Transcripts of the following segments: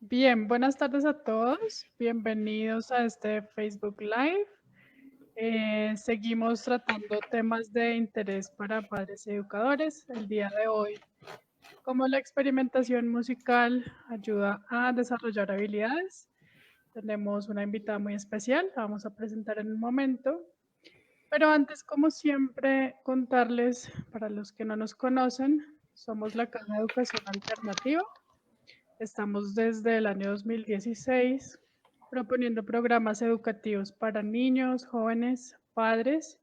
Bien, buenas tardes a todos. Bienvenidos a este Facebook Live. Seguimos tratando temas de interés para padres y educadores. El día de hoy, cómo la experimentación musical ayuda a desarrollar habilidades. Tenemos una invitada muy especial, la vamos a presentar en un momento. Pero antes, como siempre, contarles, para los que no nos conocen, somos la Caja de Educación Alternativa. Estamos desde el año 2016 proponiendo programas educativos para niños, jóvenes, padres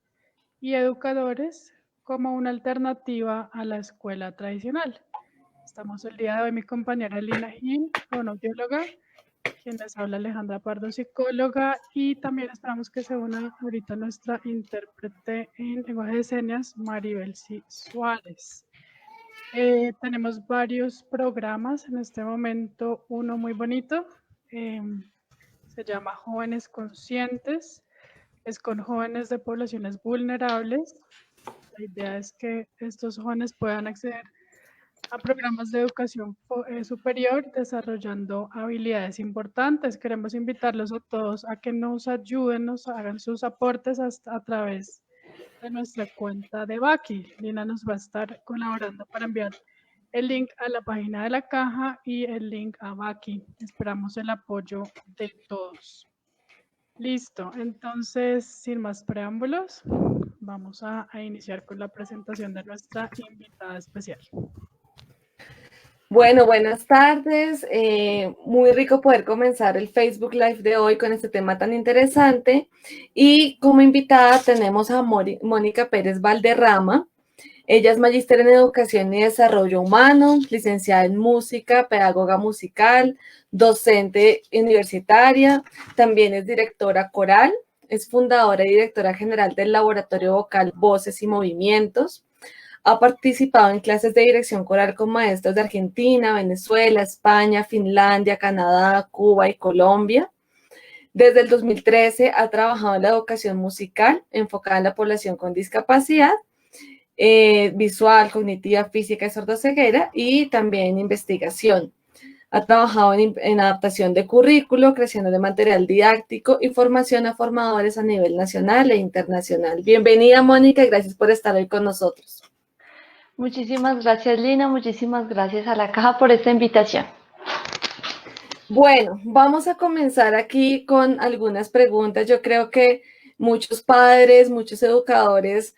y educadores como una alternativa a la escuela tradicional. Estamos el día de hoy mi compañera Lina Gil, fonoaudióloga, quien les habla Alejandra Pardo, psicóloga, y también esperamos que se una ahorita nuestra intérprete en lenguaje de señas, Maribel Suárez. Tenemos varios programas en este momento, uno muy bonito, se llama Jóvenes Conscientes, es con jóvenes de poblaciones vulnerables. La idea es que estos jóvenes puedan acceder a programas de educación superior desarrollando habilidades importantes. Queremos invitarlos a todos a que nos ayuden, nos hagan sus aportes hasta a través de nuestra cuenta de Baki. Lina nos va a estar colaborando para enviar el link a la página de la caja y el link a Baki. Esperamos el apoyo de todos. Listo, entonces, sin más preámbulos, vamos a iniciar con la presentación de nuestra invitada especial. Bueno, buenas tardes. Muy rico poder comenzar el Facebook Live de hoy con este tema tan interesante. Y como invitada tenemos a Mónica Pérez Valderrama. Ella es magíster en Educación y Desarrollo Humano, licenciada en Música, pedagoga musical, docente universitaria. También es directora coral, es fundadora y directora general del Laboratorio Vocal Voces y Movimientos. Ha participado en clases de dirección coral con maestros de Argentina, Venezuela, España, Finlandia, Canadá, Cuba y Colombia. Desde el 2013 ha trabajado en la educación musical enfocada en la población con discapacidad visual, cognitiva, física y sordoceguera, y también en investigación. Ha trabajado en adaptación de currículo, creación de material didáctico y formación a formadores a nivel nacional e internacional. Bienvenida, Mónica, y gracias por estar hoy con nosotros. Muchísimas gracias, Lina. Muchísimas gracias a la caja por esta invitación. Bueno, vamos a comenzar aquí con algunas preguntas. Yo creo que muchos padres, muchos educadores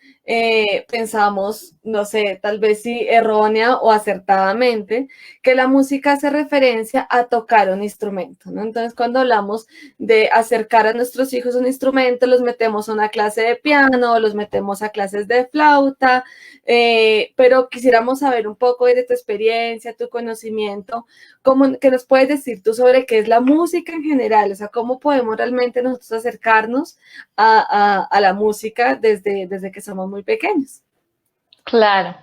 pensamos, no sé, tal vez sí errónea o acertadamente, que la música hace referencia a tocar un instrumento, ¿no? Entonces, cuando hablamos de acercar a nuestros hijos un instrumento, los metemos a una clase de piano, los metemos a clases de flauta, pero quisiéramos saber un poco de tu experiencia, tu conocimiento, ¿qué nos puedes decir tú sobre qué es la música en general? O sea, ¿cómo podemos realmente nosotros acercarnos a la música desde que somos muy pequeños? Claro.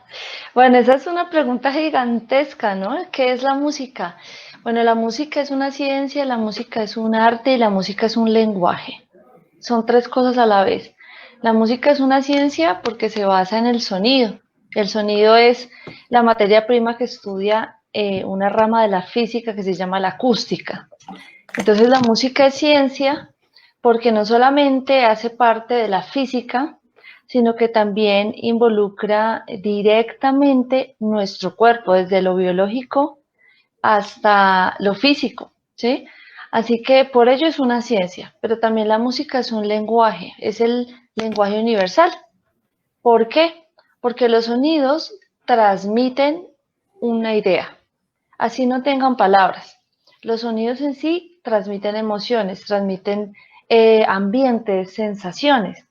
Bueno, esa es una pregunta gigantesca, ¿no? ¿Qué es la música? Bueno, la música es una ciencia, la música es un arte y la música es un lenguaje. Son tres cosas a la vez. La música es una ciencia porque se basa en el sonido. El sonido es la materia prima que estudia una rama de la física que se llama la acústica. Entonces la música es ciencia porque no solamente hace parte de la física, sino que también involucra directamente nuestro cuerpo, desde lo biológico hasta lo físico, ¿sí? Así que por ello es una ciencia, pero también la música es un lenguaje, es el lenguaje universal. ¿Por qué? Porque los sonidos transmiten una idea, así no tengan palabras. Los sonidos en sí transmiten emociones, transmiten ambientes, sensaciones.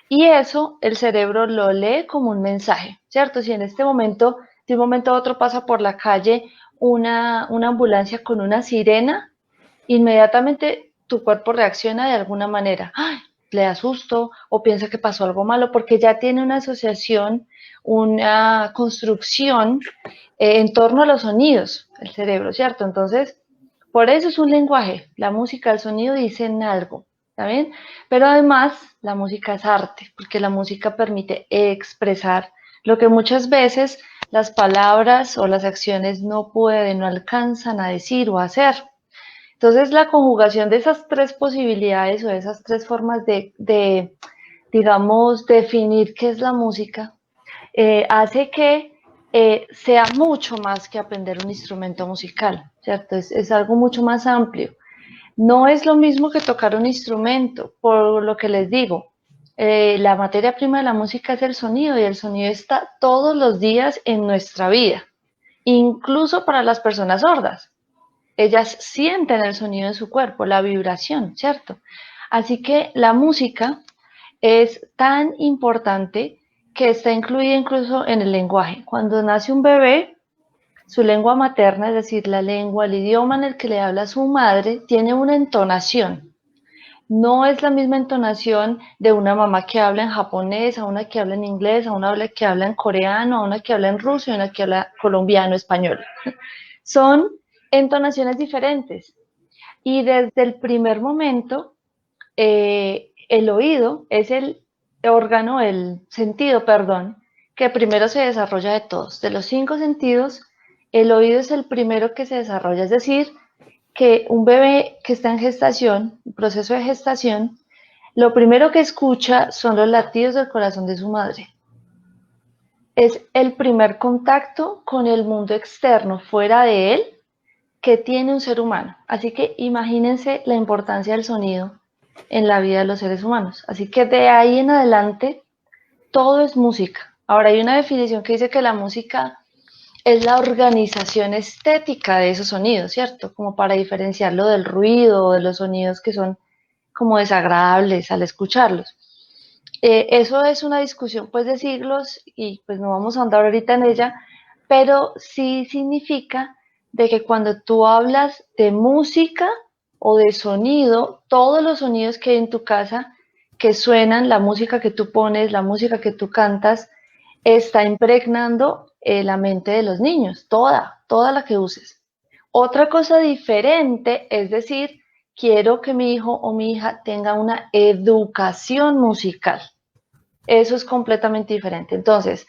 Y eso el cerebro lo lee como un mensaje, ¿cierto? Si en este momento, de un momento a otro pasa por la calle una ambulancia con una sirena, inmediatamente tu cuerpo reacciona de alguna manera. ¡Ay! Le da susto o piensa que pasó algo malo porque ya tiene una asociación, una construcción en torno a los sonidos, el cerebro, ¿cierto? Entonces, por eso es un lenguaje. La música, el sonido dicen algo, ¿está bien? Pero además, la música es arte, porque la música permite expresar lo que muchas veces las palabras o las acciones no pueden, no alcanzan a decir o a hacer. Entonces, la conjugación de esas tres posibilidades o de esas tres formas digamos, definir qué es la música, hace que sea mucho más que aprender un instrumento musical, ¿cierto? Es algo mucho más amplio. No es lo mismo que tocar un instrumento, por lo que les digo. La materia prima de la música es el sonido y el sonido está todos los días en nuestra vida, incluso para las personas sordas. Ellas sienten el sonido de su cuerpo, la vibración, ¿cierto? Así que la música es tan importante que está incluida incluso en el lenguaje. Cuando nace un bebé, su lengua materna, es decir, la lengua, el idioma en el que le habla a su madre, tiene una entonación. No es la misma entonación de una mamá que habla en japonés, a una que habla en inglés, a una que habla en coreano, a una que habla en ruso y a una que habla colombiano, español. Son entonaciones diferentes. Y desde el primer momento, el oído es el órgano, el sentido, perdón, que primero se desarrolla de todos. De los 5 sentidos, el oído es el primero que se desarrolla, es decir, que un bebé que está en gestación, en proceso de gestación, lo primero que escucha son los latidos del corazón de su madre. Es el primer contacto con el mundo externo, fuera de él, que tiene un ser humano. Así que imagínense la importancia del sonido en la vida de los seres humanos. Así que de ahí en adelante, todo es música. Ahora hay una definición que dice que la música es la organización estética de esos sonidos, ¿cierto? Como para diferenciarlo del ruido o de los sonidos que son como desagradables al escucharlos. Eso es una discusión pues de siglos y pues no vamos a andar ahorita en ella, pero sí significa de que cuando tú hablas de música o de sonido, todos los sonidos que hay en tu casa que suenan, la música que tú pones, la música que tú cantas, está impregnando la mente de los niños, toda la que uses. Otra cosa diferente es decir, quiero que mi hijo o mi hija tenga una educación musical. Eso es completamente diferente. Entonces,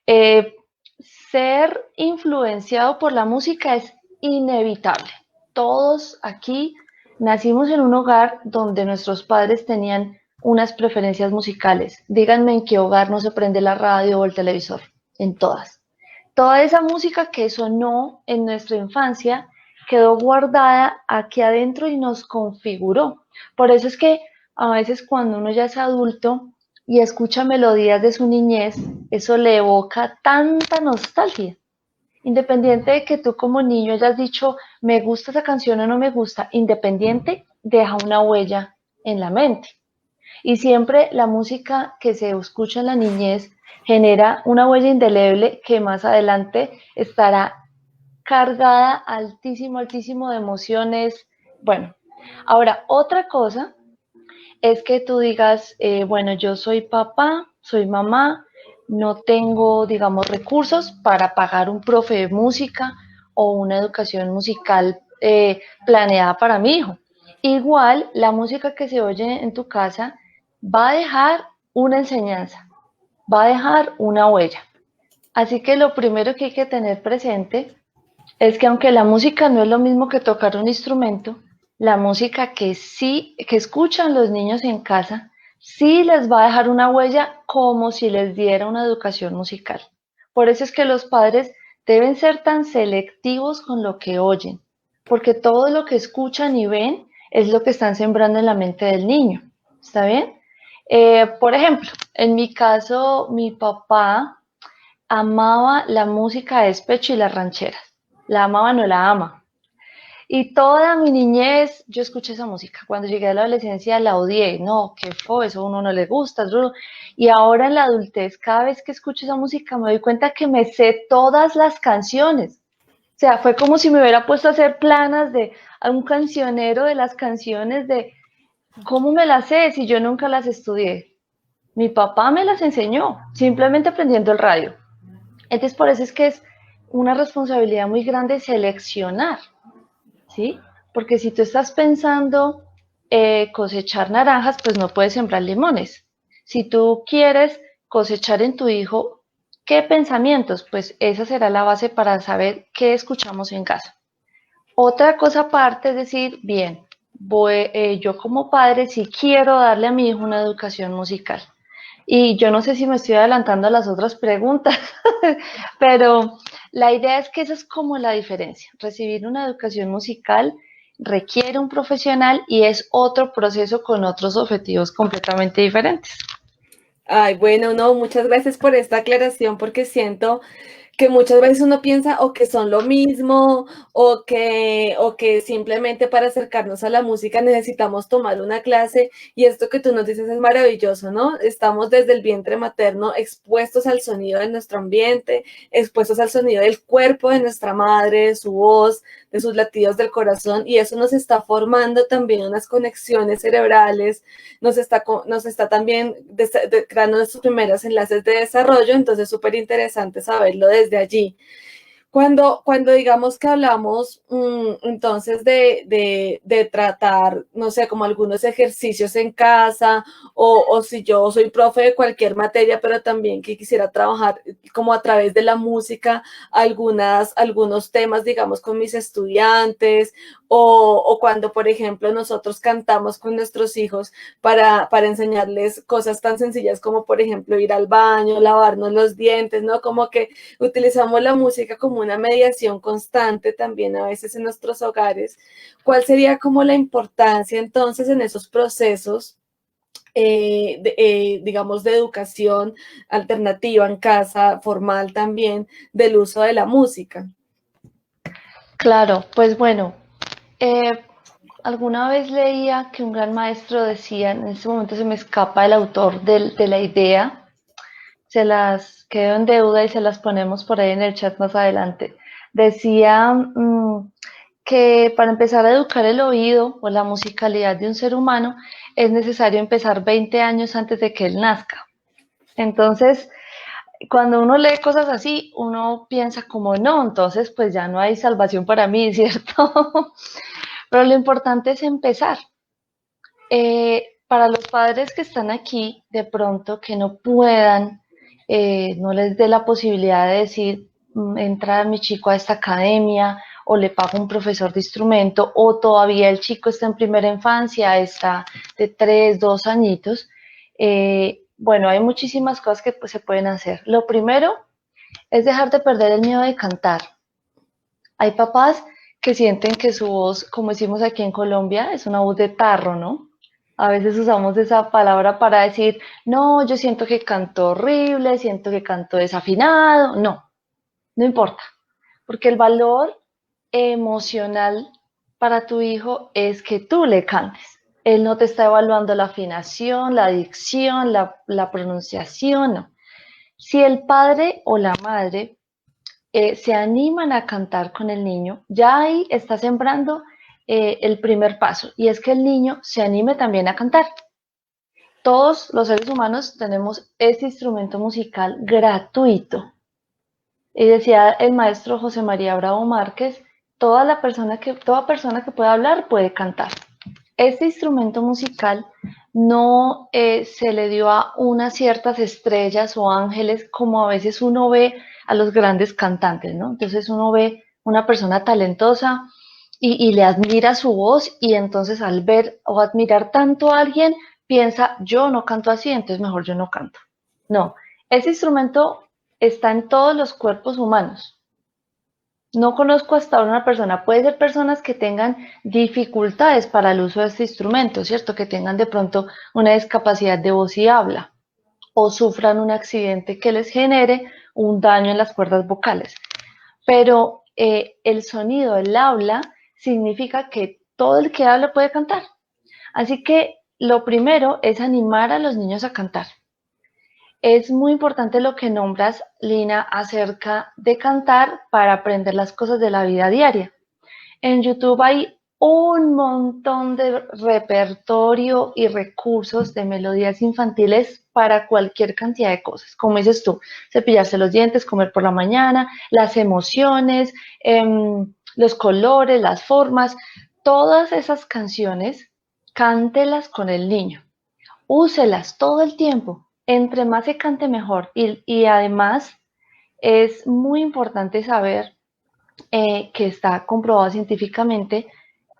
eh, ser influenciado por la música es inevitable. Todos aquí nacimos en un hogar donde nuestros padres tenían unas preferencias musicales. Díganme en qué hogar no se prende la radio o el televisor. En todas. Toda esa música que sonó en nuestra infancia quedó guardada aquí adentro y nos configuró. Por eso es que a veces cuando uno ya es adulto y escucha melodías de su niñez, eso le evoca tanta nostalgia. Independiente de que tú como niño hayas dicho, me gusta esa canción o no me gusta, independiente, deja una huella en la mente. Y siempre la música que se escucha en la niñez genera una huella indeleble que más adelante estará cargada altísimo, altísimo de emociones. Bueno, ahora otra cosa es que tú digas, bueno, yo soy papá, soy mamá, no tengo, digamos, recursos para pagar un profe de música o una educación musical planeada para mi hijo. Igual, la música que se oye en tu casa va a dejar una enseñanza, va a dejar una huella. Así que lo primero que hay que tener presente es que aunque la música no es lo mismo que tocar un instrumento, la música que escuchan los niños en casa, sí les va a dejar una huella como si les diera una educación musical. Por eso es que los padres deben ser tan selectivos con lo que oyen, porque todo lo que escuchan y ven es lo que están sembrando en la mente del niño. ¿Está bien? Por ejemplo, en mi caso, mi papá amaba la música de despecho y las rancheras. La amaba, no la ama. Y toda mi niñez yo escuché esa música. Cuando llegué a la adolescencia la odié. No, qué fue, eso a uno no le gusta. Y ahora en la adultez, cada vez que escucho esa música me doy cuenta que me sé todas las canciones. O sea, fue como si me hubiera puesto a hacer planas de a un cancionero de las canciones de cómo me las sé si yo nunca las estudié. Mi papá me las enseñó, simplemente aprendiendo el radio. Entonces, por eso es que es una responsabilidad muy grande seleccionar, ¿sí? Porque si tú estás pensando cosechar naranjas, pues no puedes sembrar limones. Si tú quieres cosechar en tu hijo, ¿qué pensamientos? Pues esa será la base para saber qué escuchamos en casa. Otra cosa aparte es decir, bien, yo como padre sí quiero darle a mi hijo una educación musical. Y yo no sé si me estoy adelantando a las otras preguntas, pero la idea es que esa es como la diferencia. Recibir una educación musical requiere un profesional y es otro proceso con otros objetivos completamente diferentes. Ay, bueno, no, muchas gracias por esta aclaración porque siento que muchas veces uno piensa o que son lo mismo o que simplemente para acercarnos a la música necesitamos tomar una clase y esto que tú nos dices es maravilloso, ¿no? Estamos desde el vientre materno expuestos al sonido de nuestro ambiente, expuestos al sonido del cuerpo de nuestra madre, de su voz, de sus latidos del corazón y eso nos está formando también unas conexiones cerebrales, nos está también creando nuestros primeros enlaces de desarrollo, entonces es súper interesante saberlo desde allí. Cuando digamos que hablamos entonces de tratar, no sé, como algunos ejercicios en casa o si yo soy profe de cualquier materia, pero también que quisiera trabajar como a través de la música algunos temas, digamos, con mis estudiantes o cuando, por ejemplo, nosotros cantamos con nuestros hijos para enseñarles cosas tan sencillas como, por ejemplo, ir al baño, lavarnos los dientes, ¿no? Como que utilizamos la música como una mediación constante también a veces en nuestros hogares. ¿Cuál sería como la importancia entonces en esos procesos, digamos, de educación alternativa en casa, formal también, del uso de la música? Claro, pues bueno, eh, alguna vez leía que un gran maestro decía, en este momento se me escapa el autor de la idea, se las quedo en deuda y se las ponemos por ahí en el chat más adelante. Decía que para empezar a educar el oído o la musicalidad de un ser humano es necesario empezar 20 años antes de que él nazca. Entonces, cuando uno lee cosas así, uno piensa como no, entonces pues ya no hay salvación para mí, ¿cierto? Pero lo importante es empezar. Para los padres que están aquí, de pronto que no puedan, no les dé la posibilidad de decir, entra mi chico a esta academia o le pago un profesor de instrumento o todavía el chico está en primera infancia, está de 3, 2 añitos. Bueno, hay muchísimas cosas que pues, se pueden hacer. Lo primero es dejar de perder el miedo de cantar. Hay papás que sienten que su voz, como decimos aquí en Colombia, es una voz de tarro, ¿no? A veces usamos esa palabra para decir, no, yo siento que canto horrible, siento que canto desafinado. No, no importa, porque el valor emocional para tu hijo es que tú le cantes. Él no te está evaluando la afinación, la dicción, la pronunciación, no. Si el padre o la madre se animan a cantar con el niño, ya ahí está sembrando el primer paso, y es que el niño se anime también a cantar. Todos los seres humanos tenemos este instrumento musical gratuito. Y decía el maestro José María Bravo Márquez, toda persona que pueda hablar puede cantar. Este instrumento musical no se le dio a unas ciertas estrellas o ángeles como a veces uno ve a los grandes cantantes, ¿no? Entonces uno ve una persona talentosa y le admira su voz y entonces al ver o admirar tanto a alguien piensa, yo no canto así, entonces mejor yo no canto. No, ese instrumento está en todos los cuerpos humanos. No conozco hasta ahora una persona, puede ser personas que tengan dificultades para el uso de este instrumento, ¿cierto? Que tengan de pronto una discapacidad de voz y habla o sufran un accidente que les genere un daño en las cuerdas vocales. Pero el sonido, el habla, significa que todo el que habla puede cantar. Así que lo primero es animar a los niños a cantar. Es muy importante lo que nombras, Lina, acerca de cantar para aprender las cosas de la vida diaria. En YouTube hay un montón de repertorio y recursos de melodías infantiles para cualquier cantidad de cosas. Como dices tú, cepillarse los dientes, comer por la mañana, las emociones, los colores, las formas, todas esas canciones, cántelas con el niño. Úselas todo el tiempo. Entre más se cante mejor. Y además es muy importante saber que está comprobado científicamente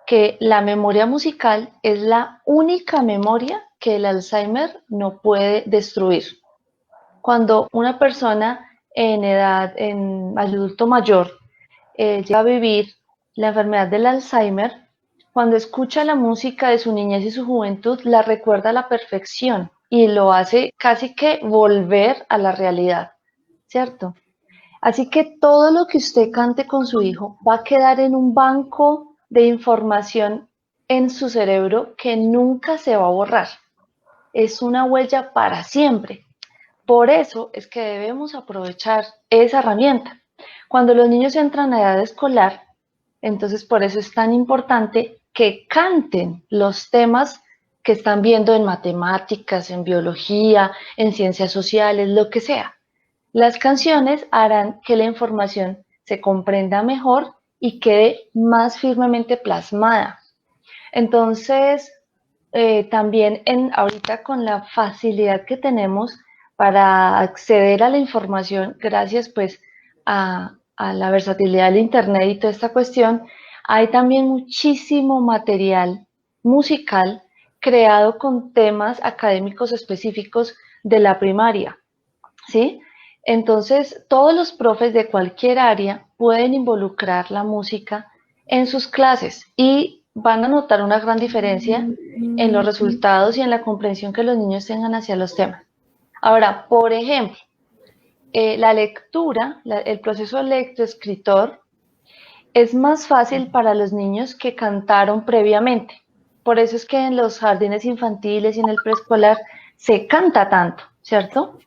que la memoria musical es la única memoria que el Alzheimer no puede destruir. Cuando una persona en adulto mayor, llega a vivir la enfermedad del Alzheimer, cuando escucha la música de su niñez y su juventud, la recuerda a la perfección y lo hace casi que volver a la realidad, ¿cierto? Así que todo lo que usted cante con su hijo va a quedar en un banco de información en su cerebro que nunca se va a borrar. Es una huella para siempre. Por eso es que debemos aprovechar esa herramienta. Cuando los niños entran a edad escolar, entonces por eso es tan importante que canten los temas que están viendo en matemáticas, en biología, en ciencias sociales, lo que sea. Las canciones harán que la información se comprenda mejor y quede más firmemente plasmada. Entonces, también ahorita con la facilidad que tenemos para acceder a la información, gracias pues a la versatilidad del Internet y toda esta cuestión, hay también muchísimo material musical creado con temas académicos específicos de la primaria, ¿sí? Entonces, todos los profes de cualquier área pueden involucrar la música en sus clases y van a notar una gran diferencia en los resultados y en la comprensión que los niños tengan hacia los temas. Ahora, por ejemplo, la lectura, el proceso lectoescritor es más fácil para los niños que cantaron previamente. Por eso es que en los jardines infantiles y en el preescolar se canta tanto, ¿cierto?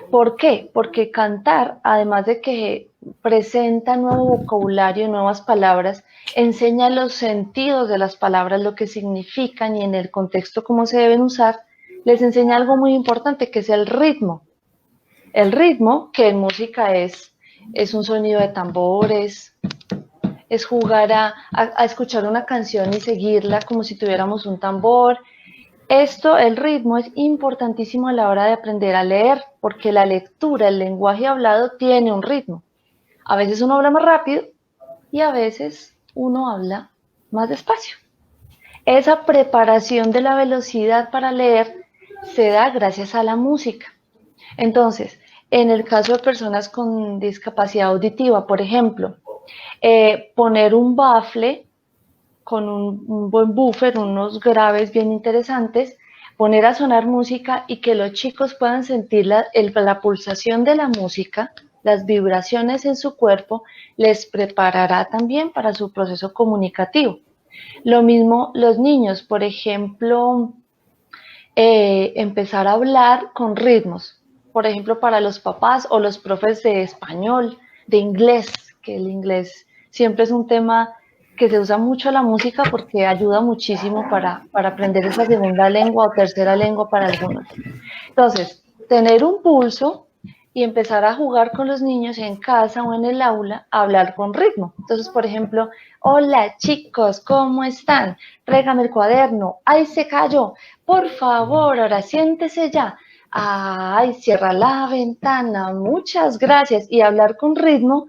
¿Por qué? Porque cantar, además de que presenta nuevo vocabulario, nuevas palabras, enseña los sentidos de las palabras, lo que significan y en el contexto cómo se deben usar, les enseña algo muy importante que es el ritmo. El ritmo, que en música es un sonido de tambores, es jugar a escuchar una canción y seguirla como si tuviéramos un tambor. El ritmo es importantísimo a la hora de aprender a leer, porque la lectura, el lenguaje hablado tiene un ritmo. A veces uno habla más rápido y a veces uno habla más despacio. Esa preparación de la velocidad para leer se da gracias a la música. Entonces, en el caso de personas con discapacidad auditiva, por ejemplo, poner un bafle con un buen buffer, unos graves bien interesantes, poner a sonar música y que los chicos puedan sentir la pulsación de la música, las vibraciones en su cuerpo, les preparará también para su proceso comunicativo. Lo mismo los niños, por ejemplo, empezar a hablar con ritmos, por ejemplo, para los papás o los profes de español, de inglés, que el inglés siempre es un tema que se usa mucho la música porque ayuda muchísimo para aprender esa segunda lengua o tercera lengua para algunos. Entonces, tener un pulso y empezar a jugar con los niños en casa o en el aula, a hablar con ritmo. Entonces, por ejemplo, hola chicos, ¿cómo están? Tráigame el cuaderno. ¡Ay, se cayó! Por favor, ahora siéntese ya. ¡Ay, cierra la ventana! Muchas gracias. Y hablar con ritmo,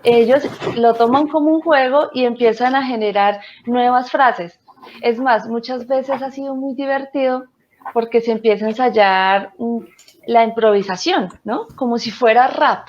ellos lo toman como un juego y empiezan a generar nuevas frases. Es más, muchas veces ha sido muy divertido porque se empieza a ensayar la improvisación, ¿no? Como si fuera rap,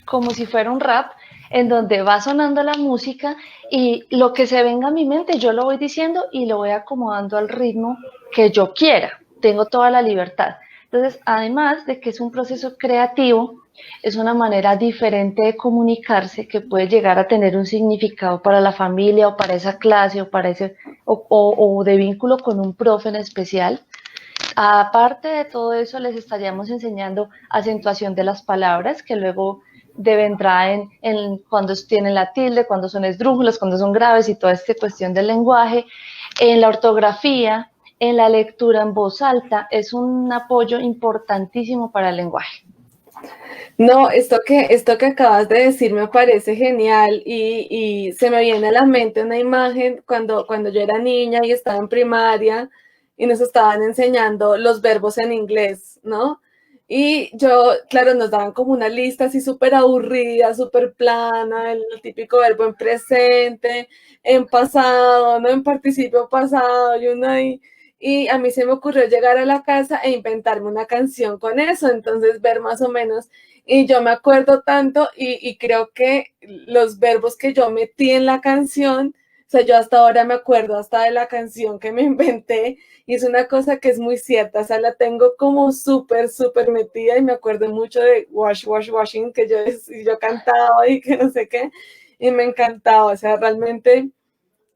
como si fuera un rap en donde va sonando la música y lo que se venga a mi mente yo lo voy diciendo y lo voy acomodando al ritmo que yo quiera. Tengo toda la libertad. Entonces, además de que es un proceso creativo, es una manera diferente de comunicarse que puede llegar a tener un significado para la familia o para esa clase o para o de vínculo con un profe en especial. Aparte de todo eso, les estaríamos enseñando acentuación de las palabras, que luego vendrá en cuando tienen la tilde, cuando son esdrújulas, cuando son graves y toda esta cuestión del lenguaje, en la ortografía, en la lectura en voz alta, es un apoyo importantísimo para el lenguaje. No, esto que acabas de decir me parece genial y se me viene a la mente una imagen cuando yo era niña y estaba en primaria y nos estaban enseñando los verbos en inglés, ¿no? Y yo, claro, nos daban como una lista así súper aburrida, súper plana, el típico verbo en presente, en pasado, ¿no? En participio pasado, y uno ahí. Y a mí se me ocurrió llegar a la casa e inventarme una canción con eso, entonces ver más o menos. Y yo me acuerdo tanto y creo que los verbos que yo metí en la canción, o sea, yo hasta ahora me acuerdo hasta de la canción que me inventé y es una cosa que es muy cierta, o sea, la tengo como súper, súper metida y me acuerdo mucho de Wash, Wash, Washing, que yo cantaba y que no sé qué, y me encantaba, o sea, realmente,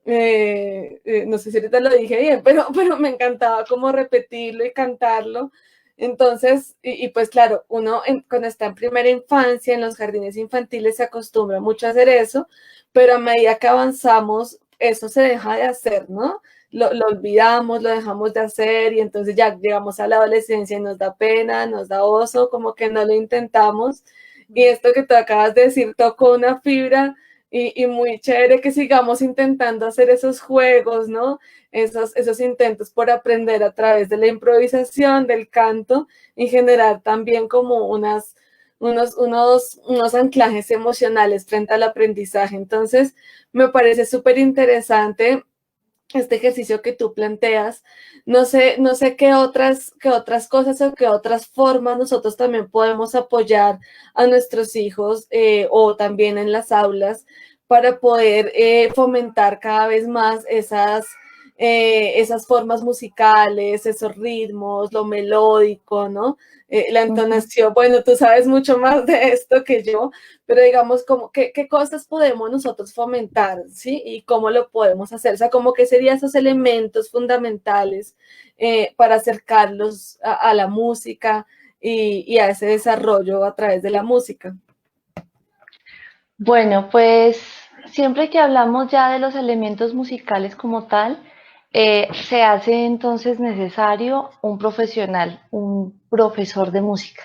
no sé si ahorita lo dije bien, pero me encantaba como repetirlo y cantarlo. Entonces, pues claro, uno cuando está en primera infancia, en los jardines infantiles, se acostumbra mucho a hacer eso, pero a medida que avanzamos, eso se deja de hacer, ¿no? Lo olvidamos, lo dejamos de hacer y entonces ya llegamos a la adolescencia y nos da pena, nos da oso, como que no lo intentamos. Y esto que tú acabas de decir tocó una fibra y muy chévere que sigamos intentando hacer esos juegos, ¿no? Esos intentos por aprender a través de la improvisación, del canto y generar también como unos anclajes emocionales frente al aprendizaje. Entonces, me parece súper interesante este ejercicio que tú planteas. No sé qué otras cosas o qué otras formas nosotros también podemos apoyar a nuestros hijos o también en las aulas para poder fomentar cada vez más esas formas musicales, esos ritmos, lo melódico, ¿no? La Ujú. entonación, bueno, tú sabes mucho más de esto que yo, pero digamos, como, ¿qué cosas podemos nosotros fomentar, ¿sí? Y cómo lo podemos hacer. O sea, como que serían esos elementos fundamentales para acercarlos a la música y a ese desarrollo a través de la música. Bueno, pues siempre que hablamos ya de los elementos musicales como tal, se hace entonces necesario un profesional, un profesor de música,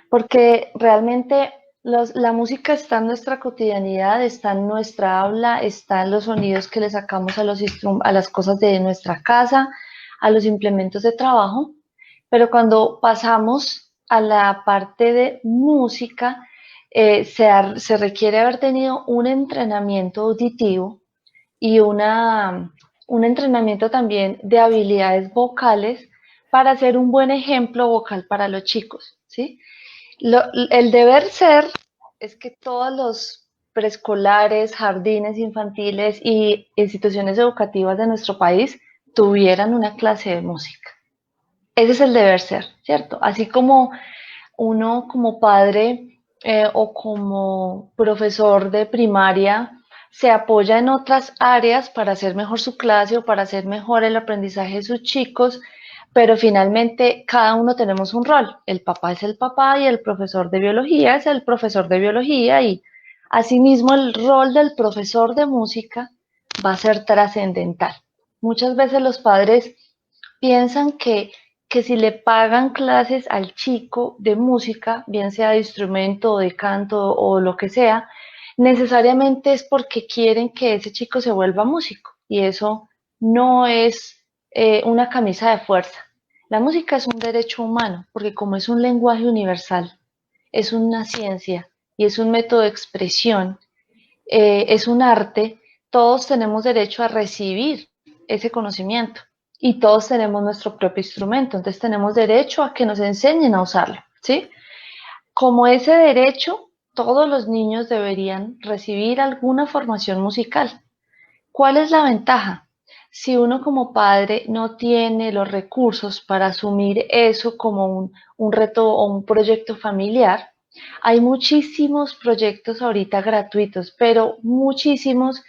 porque realmente la música está en nuestra cotidianidad, está en nuestra habla, está en los sonidos que le sacamos a las cosas de nuestra casa, a los implementos de trabajo, pero cuando pasamos a la parte de música, se requiere haber tenido un entrenamiento auditivo y un entrenamiento también de habilidades vocales para ser un buen ejemplo vocal para los chicos, ¿sí? El deber ser es que todos los preescolares, jardines infantiles y instituciones educativas de nuestro país tuvieran una clase de música. Ese es el deber ser, ¿cierto? Así como uno como padre o como profesor de primaria se apoya en otras áreas para hacer mejor su clase o para hacer mejor el aprendizaje de sus chicos, pero finalmente cada uno tenemos un rol. El papá es el papá y el profesor de biología es el profesor de biología y asimismo el rol del profesor de música va a ser trascendental. Muchas veces los padres piensan que si le pagan clases al chico de música, bien sea de instrumento o de canto o lo que sea, necesariamente es porque quieren que ese chico se vuelva músico. Y eso no es una camisa de fuerza. La música es un derecho humano, porque como es un lenguaje universal, es una ciencia y es un método de expresión, es un arte, todos tenemos derecho a recibir ese conocimiento y todos tenemos nuestro propio instrumento, entonces tenemos derecho a que nos enseñen a usarlo, ¿sí? Como ese derecho, todos los niños deberían recibir alguna formación musical. ¿Cuál es la ventaja? Si uno como padre no tiene los recursos para asumir eso como un reto o un proyecto familiar, hay muchísimos proyectos ahorita gratuitos, pero muchísimos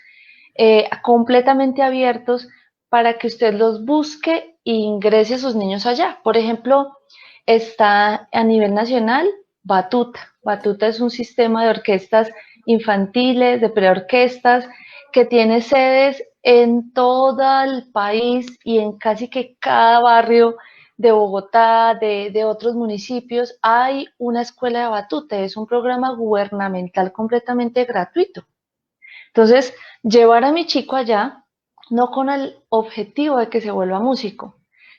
completamente abiertos para que usted los busque e ingrese a sus niños allá. Por ejemplo, está a nivel nacional Batuta. Batuta es un sistema de orquestas infantiles, de preorquestas, que tiene sedes en todo el país y en casi que cada barrio de Bogotá, de otros municipios, hay una escuela de batuta. Es un programa gubernamental completamente gratuito. Entonces, llevar a mi chico allá, no con el objetivo de que se vuelva músico,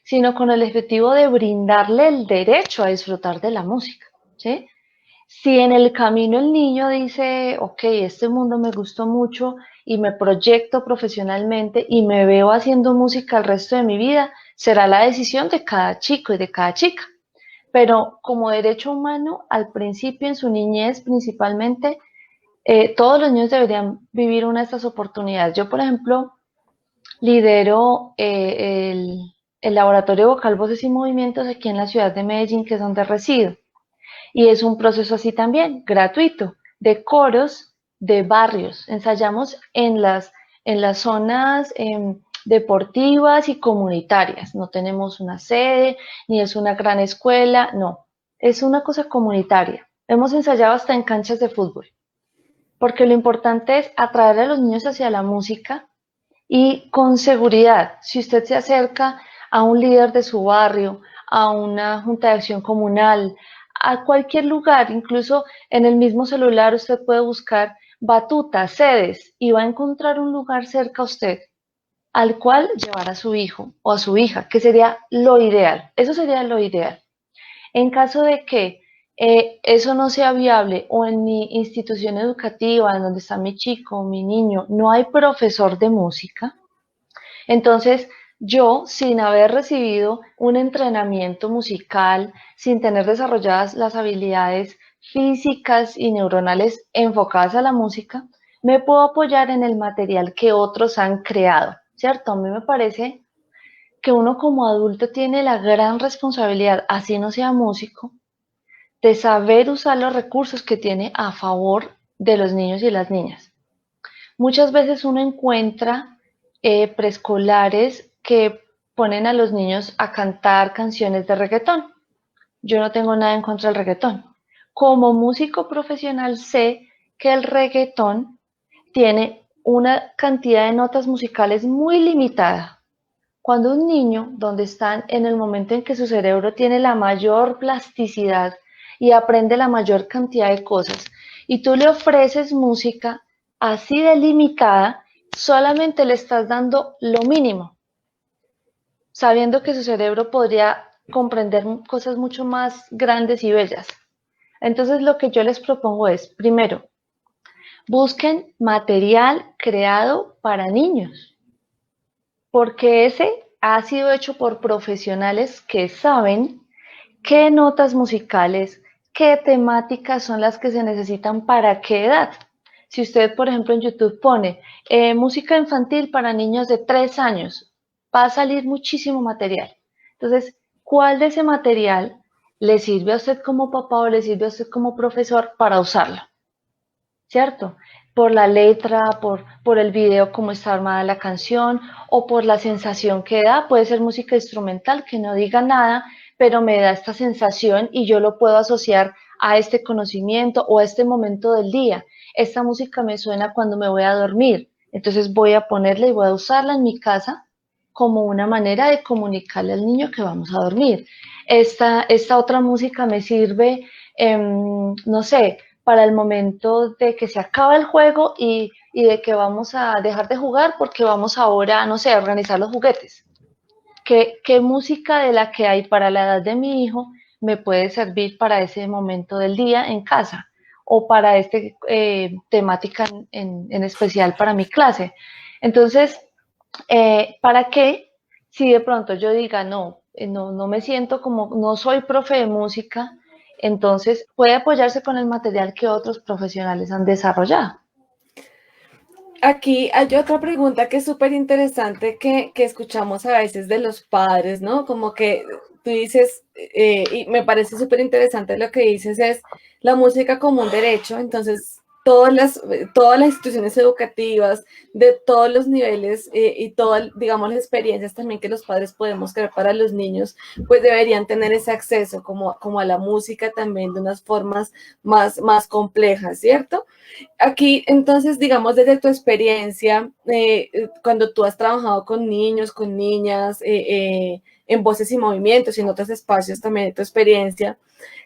sino con el objetivo de brindarle el derecho a disfrutar de la música, ¿sí? Si en el camino el niño dice, ok, este mundo me gustó mucho y me proyecto profesionalmente y me veo haciendo música el resto de mi vida, será la decisión de cada chico y de cada chica. Pero como derecho humano, al principio, en su niñez principalmente, todos los niños deberían vivir una de estas oportunidades. Yo, por ejemplo, lidero el Laboratorio Vocal, Voces y Movimientos aquí en la ciudad de Medellín, que es donde resido. Y es un proceso así también, gratuito, de coros de barrios. Ensayamos en las zonas deportivas y comunitarias. No tenemos una sede, ni es una gran escuela, no. Es una cosa comunitaria. Hemos ensayado hasta en canchas de fútbol. Porque lo importante es atraer a los niños hacia la música y con seguridad. Si usted se acerca a un líder de su barrio, a una junta de acción comunal, a cualquier lugar, incluso en el mismo celular usted puede buscar batutas, sedes y va a encontrar un lugar cerca a usted al cual llevar a su hijo o a su hija, que sería lo ideal. Eso sería lo ideal. En caso de que eso no sea viable o en mi institución educativa, en donde está mi chico o mi niño, no hay profesor de música, entonces yo, sin haber recibido un entrenamiento musical, sin tener desarrolladas las habilidades físicas y neuronales enfocadas a la música, me puedo apoyar en el material que otros han creado, ¿cierto? A mí me parece que uno como adulto tiene la gran responsabilidad, así no sea músico, de saber usar los recursos que tiene a favor de los niños y las niñas. Muchas veces uno encuentra preescolares que ponen a los niños a cantar canciones de reggaetón. Yo no tengo nada en contra del reggaetón. Como músico profesional sé que el reggaetón tiene una cantidad de notas musicales muy limitada. Cuando un niño, donde están en el momento en que su cerebro tiene la mayor plasticidad y aprende la mayor cantidad de cosas, y tú le ofreces música así de limitada, solamente le estás dando lo mínimo, sabiendo que su cerebro podría comprender cosas mucho más grandes y bellas. Entonces lo que yo les propongo es, primero, busquen material creado para niños, porque ese ha sido hecho por profesionales que saben qué notas musicales, qué temáticas son las que se necesitan para qué edad. Si usted, por ejemplo, en YouTube pone música infantil para niños de 3 años, va a salir muchísimo material. Entonces, ¿cuál de ese material le sirve a usted como papá o le sirve a usted como profesor para usarlo? ¿Cierto? Por la letra, por el video, cómo está armada la canción, o por la sensación que da. Puede ser música instrumental que no diga nada, pero me da esta sensación y yo lo puedo asociar a este conocimiento o a este momento del día. Esta música me suena cuando me voy a dormir, entonces voy a ponerla y voy a usarla en mi casa como una manera de comunicarle al niño que vamos a dormir. Esta otra música me sirve, no sé, para el momento de que se acaba el juego y de que vamos a dejar de jugar porque vamos ahora, no sé, a organizar los juguetes. ¿Qué música de la que hay para la edad de mi hijo me puede servir para ese momento del día en casa? O para esta temática en especial para mi clase. Entonces, ¿para qué? Si de pronto yo diga, no me siento como, no soy profe de música, entonces puede apoyarse con el material que otros profesionales han desarrollado. Aquí hay otra pregunta que es súper interesante que escuchamos a veces de los padres, ¿no? Como que tú dices, y me parece súper interesante lo que dices, es la música como un derecho. Entonces todas las instituciones educativas de todos los niveles y todas, digamos, las experiencias también que los padres podemos crear para los niños, pues deberían tener ese acceso como a la música también de unas formas más complejas, ¿cierto? Aquí, entonces, digamos, desde tu experiencia, cuando tú has trabajado con niños, con niñas, en Voces y Movimientos y en otros espacios también de tu experiencia,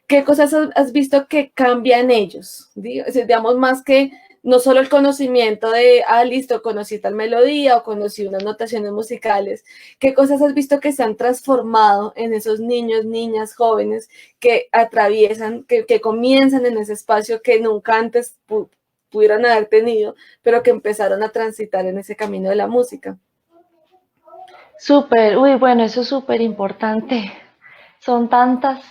¿qué cosas has visto que cambian ellos? Digamos, más que no solo el conocimiento de, listo, conocí tal melodía o conocí unas notaciones musicales. ¿Qué cosas has visto que se han transformado en esos niños, niñas, jóvenes que atraviesan, que comienzan en ese espacio que nunca antes pudieran haber tenido, pero que empezaron a transitar en ese camino de la música? Súper, uy, bueno, eso es súper importante. Son tantas.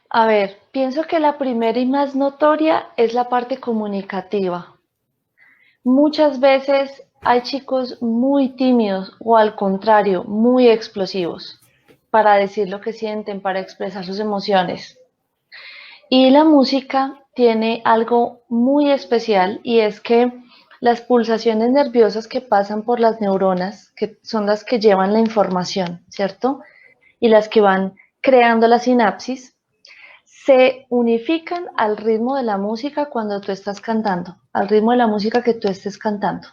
A ver, pienso que la primera y más notoria es la parte comunicativa. Muchas veces hay chicos muy tímidos o al contrario, muy explosivos para decir lo que sienten, para expresar sus emociones. Y la música tiene algo muy especial y es que las pulsaciones nerviosas que pasan por las neuronas, que son las que llevan la información, ¿cierto? Y las que van creando la sinapsis, se unifican al ritmo de la música cuando tú estás cantando, al ritmo de la música que tú estés cantando.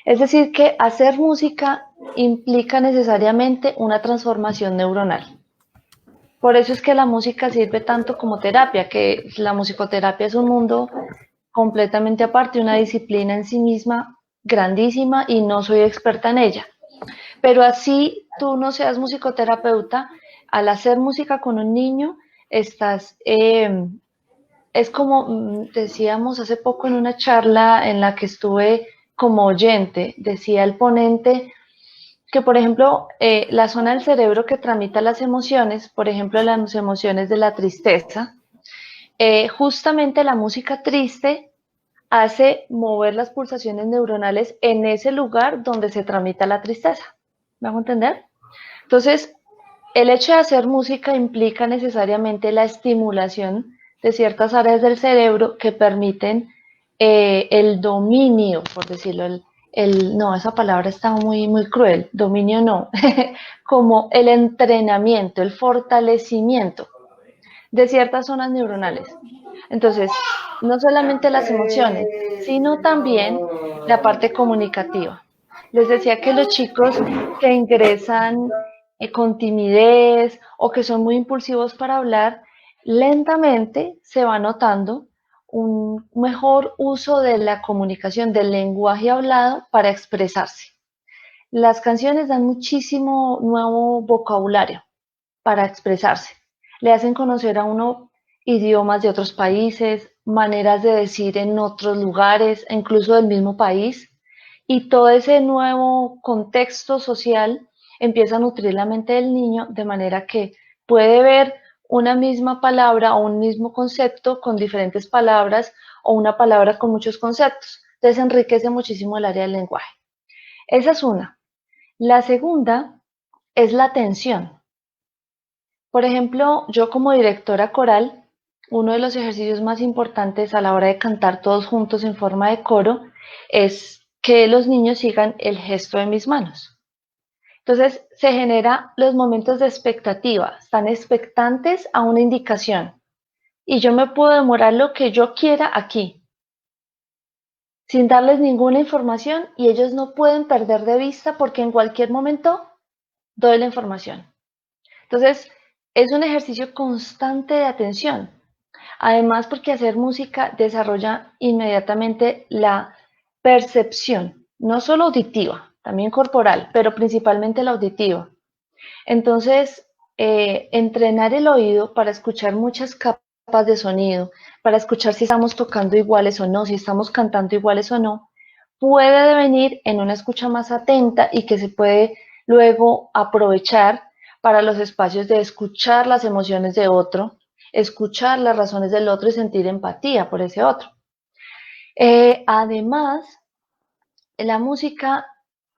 Es decir, que hacer música implica necesariamente una transformación neuronal. Por eso es que la música sirve tanto como terapia, que la musicoterapia es un mundo completamente aparte, una disciplina en sí misma grandísima y no soy experta en ella. Pero así tú no seas musicoterapeuta, al hacer música con un niño, estás, es como decíamos hace poco en una charla en la que estuve como oyente, decía el ponente que, por ejemplo, la zona del cerebro que tramita las emociones, por ejemplo, las emociones de la tristeza, justamente la música triste hace mover las pulsaciones neuronales en ese lugar donde se tramita la tristeza. ¿Me hago entender? Entonces, el hecho de hacer música implica necesariamente la estimulación de ciertas áreas del cerebro que permiten el dominio, por decirlo, no, esa palabra está muy cruel, dominio no, como el entrenamiento, el fortalecimiento de ciertas zonas neuronales. Entonces, no solamente las emociones, sino también la parte comunicativa. Les decía que los chicos que ingresan con timidez o que son muy impulsivos para hablar, lentamente se va notando un mejor uso de la comunicación, del lenguaje hablado para expresarse. Las canciones dan muchísimo nuevo vocabulario para expresarse. Le hacen conocer a uno idiomas de otros países, maneras de decir en otros lugares, incluso del mismo país, y todo ese nuevo contexto social empieza a nutrir la mente del niño de manera que puede ver una misma palabra o un mismo concepto con diferentes palabras o una palabra con muchos conceptos. Entonces enriquece muchísimo el área del lenguaje. Esa es una. La segunda es la atención. Por ejemplo, yo como directora coral, uno de los ejercicios más importantes a la hora de cantar todos juntos en forma de coro es que los niños sigan el gesto de mis manos. Entonces se genera los momentos de expectativa, están expectantes a una indicación y yo me puedo demorar lo que yo quiera aquí, sin darles ninguna información y ellos no pueden perder de vista porque en cualquier momento doy la información. Entonces, es un ejercicio constante de atención. Además, porque hacer música desarrolla inmediatamente la percepción, no solo auditiva, también corporal, pero principalmente la auditiva. Entonces, entrenar el oído para escuchar muchas capas de sonido, para escuchar si estamos tocando iguales o no, si estamos cantando iguales o no, puede devenir en una escucha más atenta y que se puede luego aprovechar para los espacios de escuchar las emociones de otro, escuchar las razones del otro y sentir empatía por ese otro. Además, la música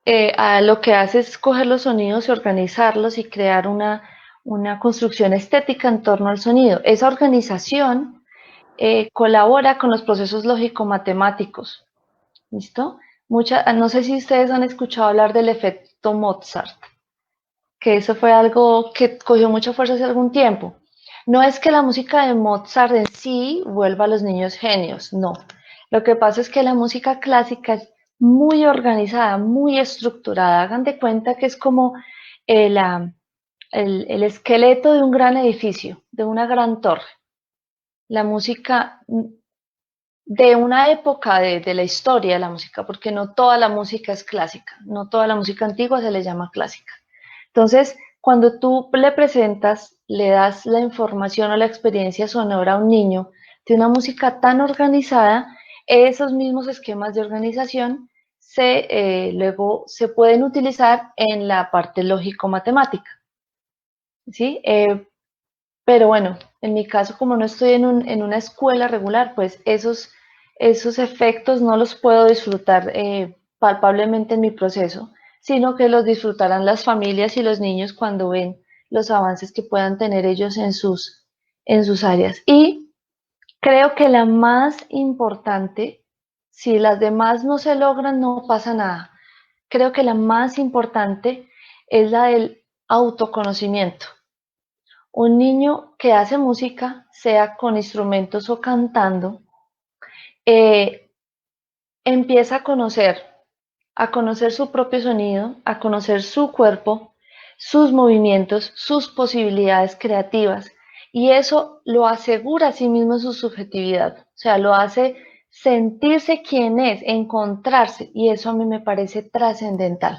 lo que hace es coger los sonidos y organizarlos y crear una construcción estética en torno al sonido. Esa organización colabora con los procesos lógico-matemáticos. ¿Listo? No sé si ustedes han escuchado hablar del efecto Mozart, que eso fue algo que cogió mucha fuerza hace algún tiempo. No es que la música de Mozart en sí vuelva a los niños genios, no. Lo que pasa es que la música clásica es muy organizada, muy estructurada. Hagan de cuenta que es como el esqueleto de un gran edificio, de una gran torre. La música de una época de la historia de la música, porque no toda la música es clásica, no toda la música antigua se le llama clásica. Entonces, cuando tú le presentas, le das la información o la experiencia sonora a un niño de una música tan organizada, esos mismos esquemas de organización luego se pueden utilizar en la parte lógico-matemática, ¿sí? Pero bueno, en mi caso, como no estoy en una escuela regular, pues esos efectos no los puedo disfrutar palpablemente en mi proceso, sino que los disfrutarán las familias y los niños cuando ven los avances que puedan tener ellos en sus áreas. Y creo que la más importante, si las demás no se logran, no pasa nada. Creo que la más importante es la del autoconocimiento. Un niño que hace música, sea con instrumentos o cantando, eh, empieza a conocer su propio sonido, a conocer su cuerpo, sus movimientos, sus posibilidades creativas. Y eso lo asegura a sí mismo su subjetividad, o sea, lo hace sentirse quién es, encontrarse, y eso a mí me parece trascendental.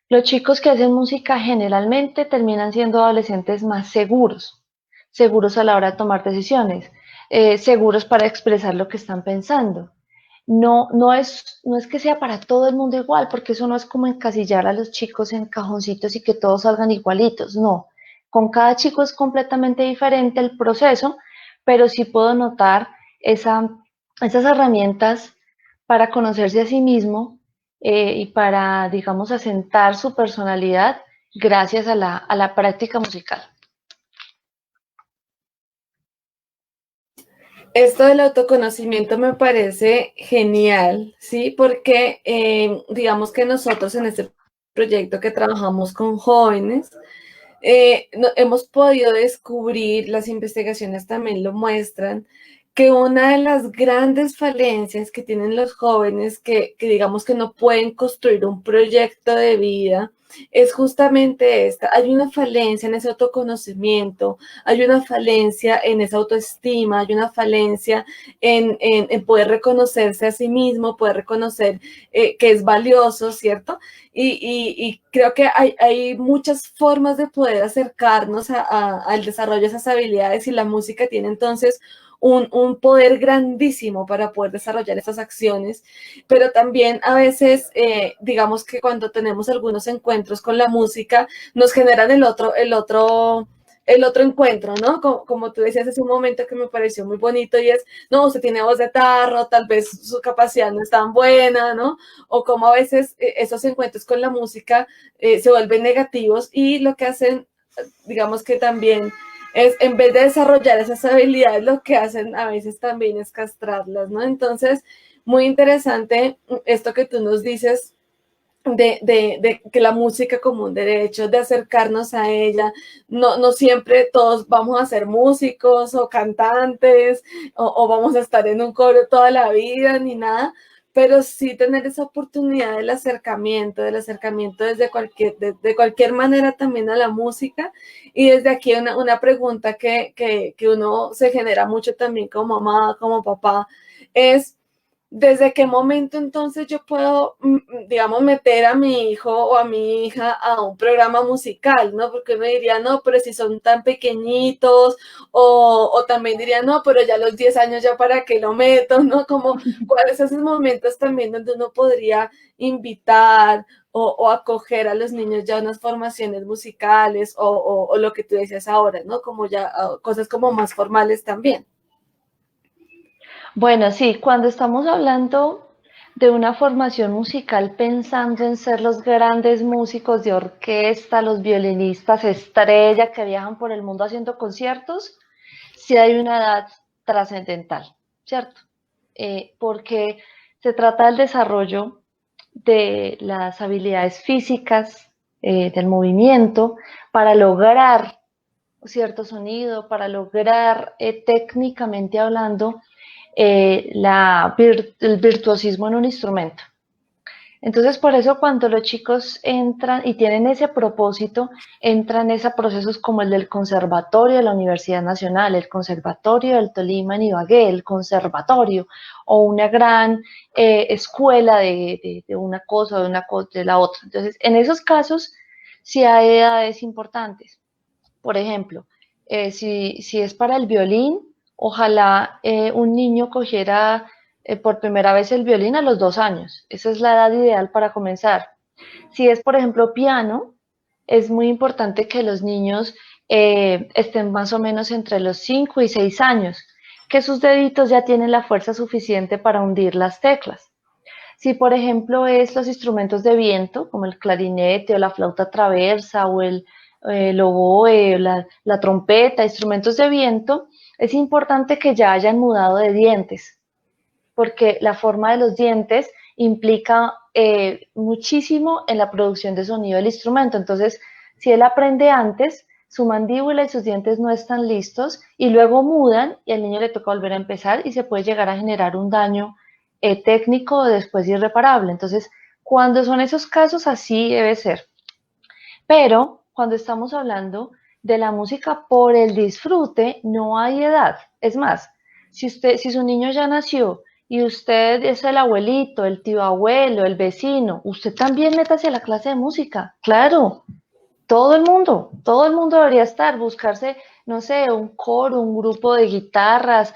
Los chicos que hacen música generalmente terminan siendo adolescentes más seguros, seguros a la hora de tomar decisiones, seguros para expresar lo que están pensando. No es que sea para todo el mundo igual, porque eso no es como encasillar a los chicos en cajoncitos y que todos salgan igualitos, no. Con cada chico es completamente diferente el proceso, pero sí puedo notar esas herramientas para conocerse a sí mismo y para, digamos, asentar su personalidad gracias a la práctica musical. Esto del autoconocimiento me parece genial, ¿sí? Porque digamos que nosotros en este proyecto que trabajamos con jóvenes, hemos podido descubrir, las investigaciones también lo muestran, que una de las grandes falencias que tienen los jóvenes que digamos que no pueden construir un proyecto de vida es justamente esta. Hay una falencia en ese autoconocimiento, hay una falencia en esa autoestima, hay una falencia en poder reconocerse a sí mismo, poder reconocer que es valioso, ¿cierto? Y creo que hay muchas formas de poder acercarnos al desarrollo de esas habilidades y la música tiene entonces un poder grandísimo para poder desarrollar esas acciones, pero también a veces, digamos que cuando tenemos algunos encuentros con la música, nos generan el otro encuentro, ¿no? Como tú decías hace un momento que me pareció muy bonito y es, no, usted tiene voz de tarro, tal vez su capacidad no es tan buena, ¿no? O como a veces esos encuentros con la música se vuelven negativos y lo que hacen, digamos que también es, en vez de desarrollar esas habilidades, lo que hacen a veces también es castrarlas, ¿no? Entonces, muy interesante esto que tú nos dices de que la música como un derecho, de acercarnos a ella. No siempre todos vamos a ser músicos o cantantes o vamos a estar en un coro toda la vida ni nada, pero sí tener esa oportunidad del acercamiento desde de cualquier manera también a la música. Y desde aquí una pregunta que uno se genera mucho también como mamá, como papá, es ¿desde qué momento entonces yo puedo, digamos, meter a mi hijo o a mi hija a un programa musical, ¿no? Porque me diría, no, pero si son tan pequeñitos, o también diría, no, pero ya a los 10 años ya para qué lo meto, ¿no? Como, ¿cuáles son esos momentos también donde uno podría invitar o acoger a los niños ya a unas formaciones musicales o lo que tú decías ahora, ¿no? Como ya cosas como más formales también. Bueno, sí, cuando estamos hablando de una formación musical pensando en ser los grandes músicos de orquesta, los violinistas estrella que viajan por el mundo haciendo conciertos, sí hay una edad trascendental, ¿cierto? Porque se trata del desarrollo de las habilidades físicas, del movimiento, para lograr cierto sonido, para lograr técnicamente hablando el virtuosismo en un instrumento. Entonces, por eso cuando los chicos entran y tienen ese propósito, entran a procesos como el del Conservatorio de la Universidad Nacional, el Conservatorio del Tolima en Ibagué, el Conservatorio, o una gran escuela de una cosa o de la otra. Entonces, en esos casos, sí hay edades importantes. Por ejemplo, si es para el violín, ojalá un niño cogiera por primera vez el violín a los 2 años. Esa es la edad ideal para comenzar. Si es, por ejemplo, piano, es muy importante que los niños estén más o menos entre los 5 y 6 años, que sus deditos ya tienen la fuerza suficiente para hundir las teclas. Si, por ejemplo, es los instrumentos de viento, como el clarinete o la flauta traversa o el oboe, la trompeta, instrumentos de viento, es importante que ya hayan mudado de dientes, porque la forma de los dientes implica muchísimo en la producción de sonido del instrumento. Entonces, si él aprende antes, su mandíbula y sus dientes no están listos y luego mudan y al niño le toca volver a empezar y se puede llegar a generar un daño técnico después irreparable. Entonces, cuando son esos casos, así debe ser. Pero cuando estamos hablando de la música por el disfrute, no hay edad. Es más, si su niño ya nació y usted es el abuelito, el tío abuelo, el vecino, usted también métase a la clase de música. Claro, todo el mundo debería estar, buscarse, no sé, un coro, un grupo de guitarras,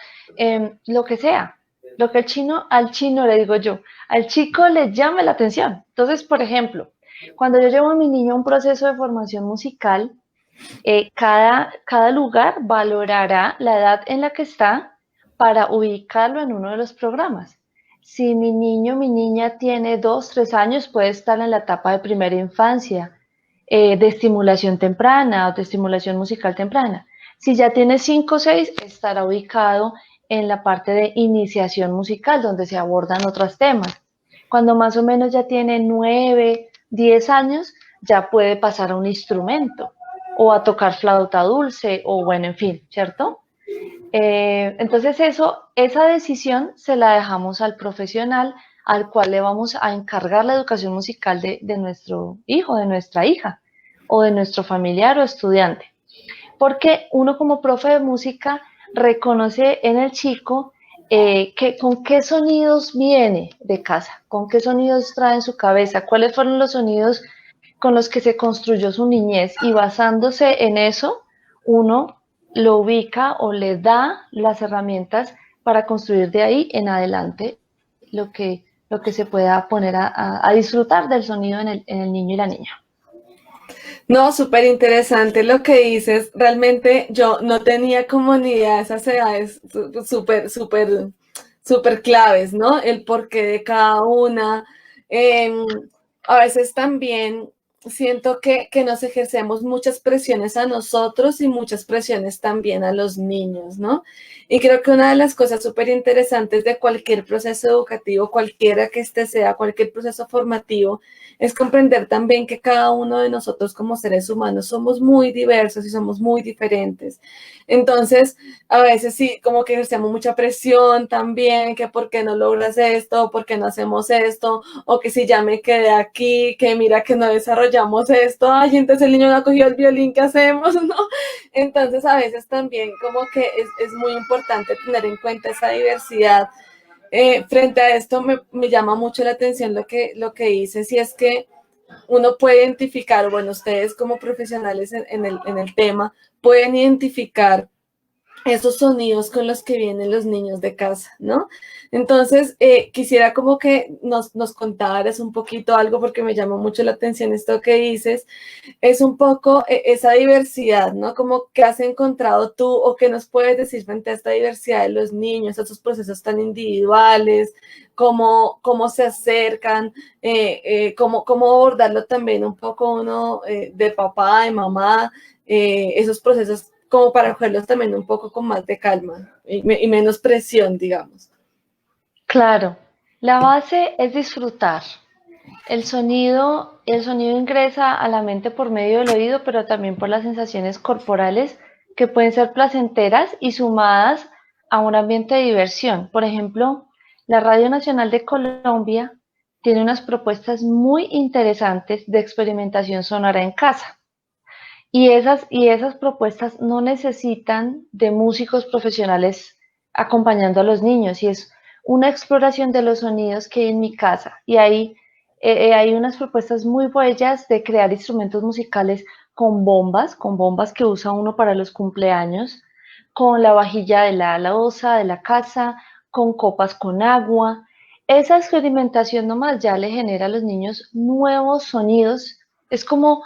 lo que sea, lo que al chino le digo yo, al chico le llame la atención. Entonces, por ejemplo, cuando yo llevo a mi niño a un proceso de formación musical, cada lugar valorará la edad en la que está para ubicarlo en uno de los programas. Si mi niño, mi niña tiene 2, 3 años, puede estar en la etapa de primera infancia, de estimulación temprana o de estimulación musical temprana. Si ya tiene 5 o 6, estará ubicado en la parte de iniciación musical, donde se abordan otros temas. Cuando más o menos ya tiene 9, 10 años, ya puede pasar a un instrumento o a tocar flauta dulce o bueno, en fin, ¿cierto? Entonces esa decisión se la dejamos al profesional al cual le vamos a encargar la educación musical de nuestro hijo, de nuestra hija o de nuestro familiar o estudiante. Porque uno como profe de música reconoce en el chico con qué sonidos viene de casa, con qué sonidos trae en su cabeza, cuáles fueron los sonidos con los que se construyó su niñez y basándose en eso, uno lo ubica o le da las herramientas para construir de ahí en adelante lo que se pueda poner a disfrutar del sonido en el niño y la niña. No, súper interesante lo que dices. Realmente yo no tenía como ni idea de esas edades súper claves, ¿no? El porqué de cada una. A veces también siento que nos ejercemos muchas presiones a nosotros y muchas presiones también a los niños, ¿no? Y creo que una de las cosas súper interesantes de cualquier proceso educativo, cualquiera que este sea, cualquier proceso formativo, es comprender también que cada uno de nosotros como seres humanos somos muy diversos y somos muy diferentes. Entonces, a veces sí, como que ejercemos mucha presión también, que por qué no logras esto, por qué no hacemos esto, o que si ya me quedé aquí, que mira que no desarrollamos esto, ay, entonces el niño no ha cogido el violín, ¿qué hacemos? ¿No? Entonces, a veces también como que es muy importante tener en cuenta esa diversidad. Frente a esto me llama mucho la atención lo que dices, y es que uno puede identificar, bueno, ustedes como profesionales en el tema, pueden identificar esos sonidos con los que vienen los niños de casa, ¿no? Entonces, quisiera como que nos contaras un poquito algo, porque me llama mucho la atención esto que dices, es un poco esa diversidad, ¿no? Como que has encontrado tú o qué nos puedes decir frente a esta diversidad de los niños, esos procesos tan individuales, cómo se acercan, cómo abordarlo también un poco uno de papá, de mamá, esos procesos como para cogerlos también un poco con más de calma y menos presión, digamos. Claro, la base es disfrutar. El sonido ingresa a la mente por medio del oído, pero también por las sensaciones corporales que pueden ser placenteras y sumadas a un ambiente de diversión. Por ejemplo, la Radio Nacional de Colombia tiene unas propuestas muy interesantes de experimentación sonora en casa. Y esas propuestas no necesitan de músicos profesionales acompañando a los niños, y es una exploración de los sonidos que hay en mi casa. Y ahí hay unas propuestas muy bellas de crear instrumentos musicales con bombas que usa uno para los cumpleaños, con la vajilla de la loza de la casa, con copas con agua. Esa experimentación nomás ya le genera a los niños nuevos sonidos. Es como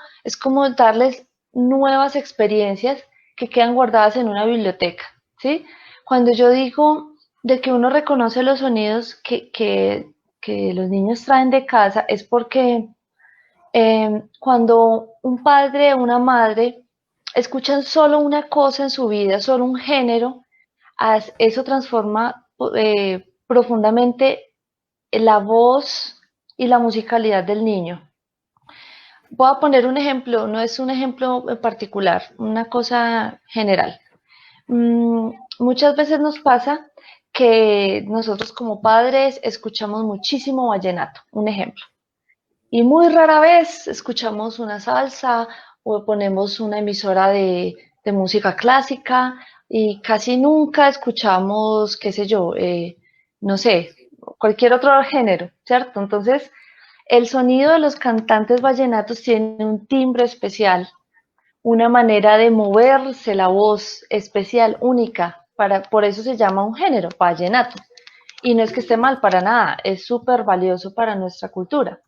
darles nuevas experiencias que quedan guardadas en una biblioteca, ¿sí? Cuando yo digo de que uno reconoce los sonidos que los niños traen de casa, es porque cuando un padre o una madre escuchan solo una cosa en su vida, solo un género, eso transforma profundamente la voz y la musicalidad del niño. Voy a poner un ejemplo, no es un ejemplo en particular, una cosa general. Muchas veces nos pasa que nosotros como padres escuchamos muchísimo vallenato, un ejemplo. Y muy rara vez escuchamos una salsa o ponemos una emisora de música clásica, y casi nunca escuchamos, qué sé yo, no sé, cualquier otro género, ¿cierto? Entonces, el sonido de los cantantes vallenatos tiene un timbre especial, una manera de moverse la voz especial, única, por eso se llama un género, vallenato. Y no es que esté mal para nada, es súper valioso para nuestra cultura.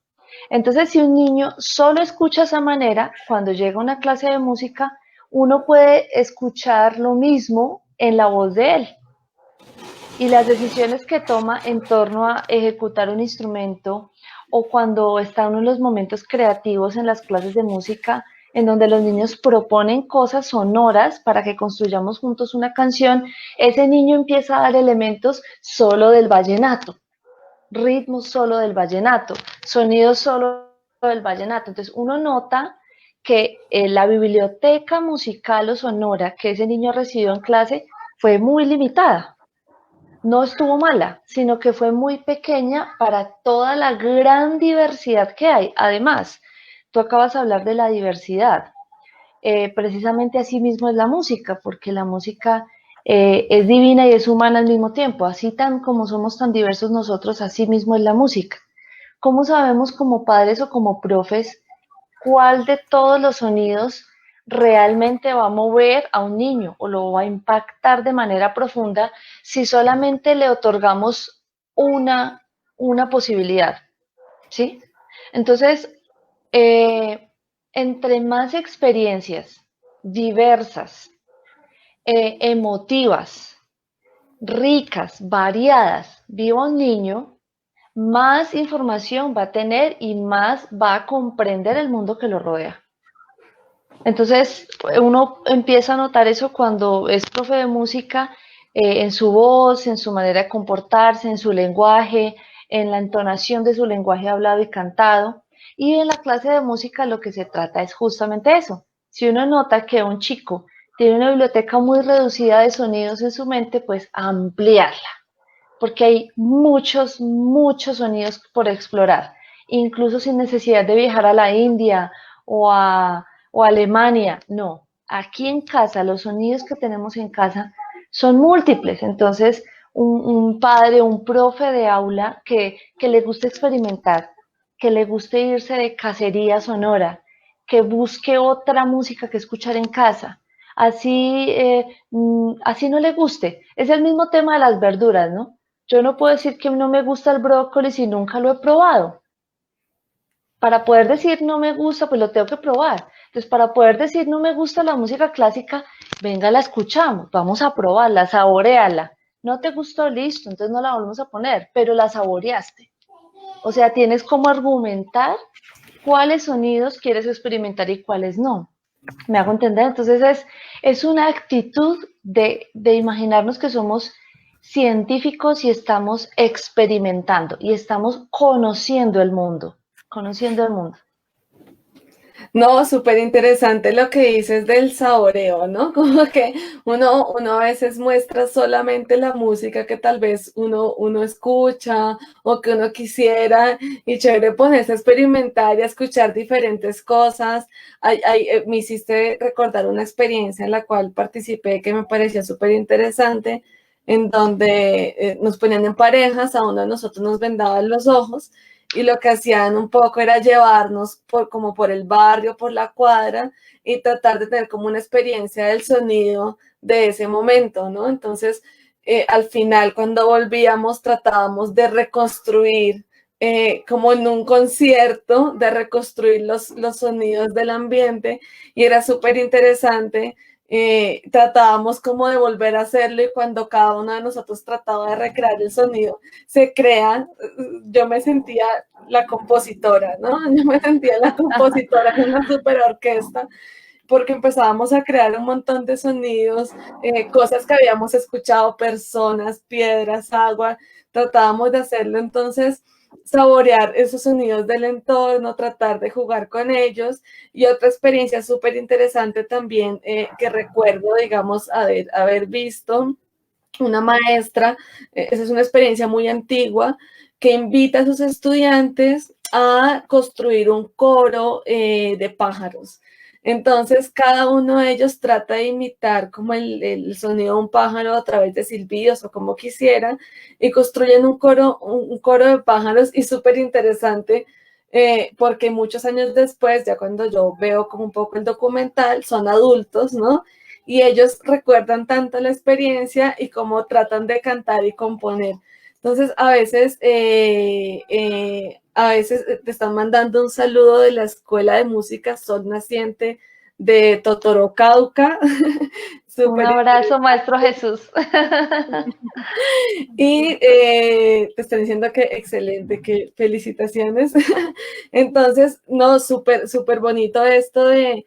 Entonces, si un niño solo escucha esa manera, cuando llega a una clase de música, uno puede escuchar lo mismo en la voz de él. Y las decisiones que toma en torno a ejecutar un instrumento, o cuando está uno en los momentos creativos en las clases de música, en donde los niños proponen cosas sonoras para que construyamos juntos una canción, ese niño empieza a dar elementos solo del vallenato, ritmos solo del vallenato, sonidos solo del vallenato. Entonces uno nota que la biblioteca musical o sonora que ese niño recibió en clase fue muy limitada. No estuvo mala, sino que fue muy pequeña para toda la gran diversidad que hay. Además, tú acabas de hablar de la diversidad. Precisamente así mismo es la música, porque la música es divina y es humana al mismo tiempo. Así tan como somos tan diversos nosotros, así mismo es la música. ¿Cómo sabemos como padres o como profes cuál de todos los sonidos realmente va a mover a un niño o lo va a impactar de manera profunda si solamente le otorgamos una posibilidad? ¿Sí? Entonces, entre más experiencias diversas, emotivas, ricas, variadas, viva un niño, más información va a tener y más va a comprender el mundo que lo rodea. Entonces, uno empieza a notar eso cuando es profe de música, en su voz, en su manera de comportarse, en su lenguaje, en la entonación de su lenguaje hablado y cantado. Y en la clase de música lo que se trata es justamente eso. Si uno nota que un chico tiene una biblioteca muy reducida de sonidos en su mente, pues ampliarla, porque hay muchos, muchos sonidos por explorar, incluso sin necesidad de viajar a la India o a Alemania. No, aquí en casa, los sonidos que tenemos en casa son múltiples. Entonces, un padre, un profe de aula que le guste experimentar, que le guste irse de cacería sonora, que busque otra música que escuchar en casa. Así no le guste. Es el mismo tema de las verduras, ¿no? Yo no puedo decir que no me gusta el brócoli si nunca lo he probado. Para poder decir no me gusta, pues lo tengo que probar. Entonces, para poder decir no me gusta la música clásica, venga, la escuchamos, vamos a probarla, saboreala. No te gustó, listo, entonces no la volvemos a poner, pero la saboreaste. O sea, tienes como argumentar cuáles sonidos quieres experimentar y cuáles no. ¿Me hago entender? Entonces es una actitud de imaginarnos que somos científicos y estamos experimentando y estamos conociendo el mundo, conociendo el mundo. No, súper interesante lo que dices del saboreo, ¿no? Como que uno a veces muestra solamente la música que tal vez uno escucha o que uno quisiera y chévere ponerse a experimentar y a escuchar diferentes cosas. Me hiciste recordar una experiencia en la cual participé que me parecía súper interesante, en donde nos ponían en parejas, a uno de nosotros nos vendaban los ojos y lo que hacían un poco era llevarnos como por el barrio, por la cuadra y tratar de tener como una experiencia del sonido de ese momento, ¿no? Entonces, al final, cuando volvíamos, tratábamos de reconstruir, como en un concierto, de reconstruir los sonidos del ambiente y era súper interesante. Tratábamos como de volver a hacerlo y cuando cada uno de nosotros trataba de recrear el sonido, se crea, yo me sentía la compositora, ¿no? Yo me sentía la compositora en una super orquesta porque empezábamos a crear un montón de sonidos, cosas que habíamos escuchado, personas, piedras, agua, tratábamos de hacerlo, entonces saborear esos sonidos del entorno, tratar de jugar con ellos y otra experiencia súper interesante también que recuerdo, digamos, haber visto una maestra, esa es una experiencia muy antigua, que invita a sus estudiantes a construir un coro de pájaros. Entonces, cada uno de ellos trata de imitar como el sonido de un pájaro a través de silbidos o como quisiera, y construyen un coro de pájaros y súper interesante, porque muchos años después, ya cuando yo veo como un poco el documental, son adultos, ¿no? Y ellos recuerdan tanto la experiencia y cómo tratan de cantar y componer. Entonces, a veces te están mandando un saludo de la Escuela de Música Sol Naciente de Totoro Cauca. Un abrazo, Maestro Jesús. Y te están diciendo que excelente, que felicitaciones. Entonces, no, súper, súper bonito esto de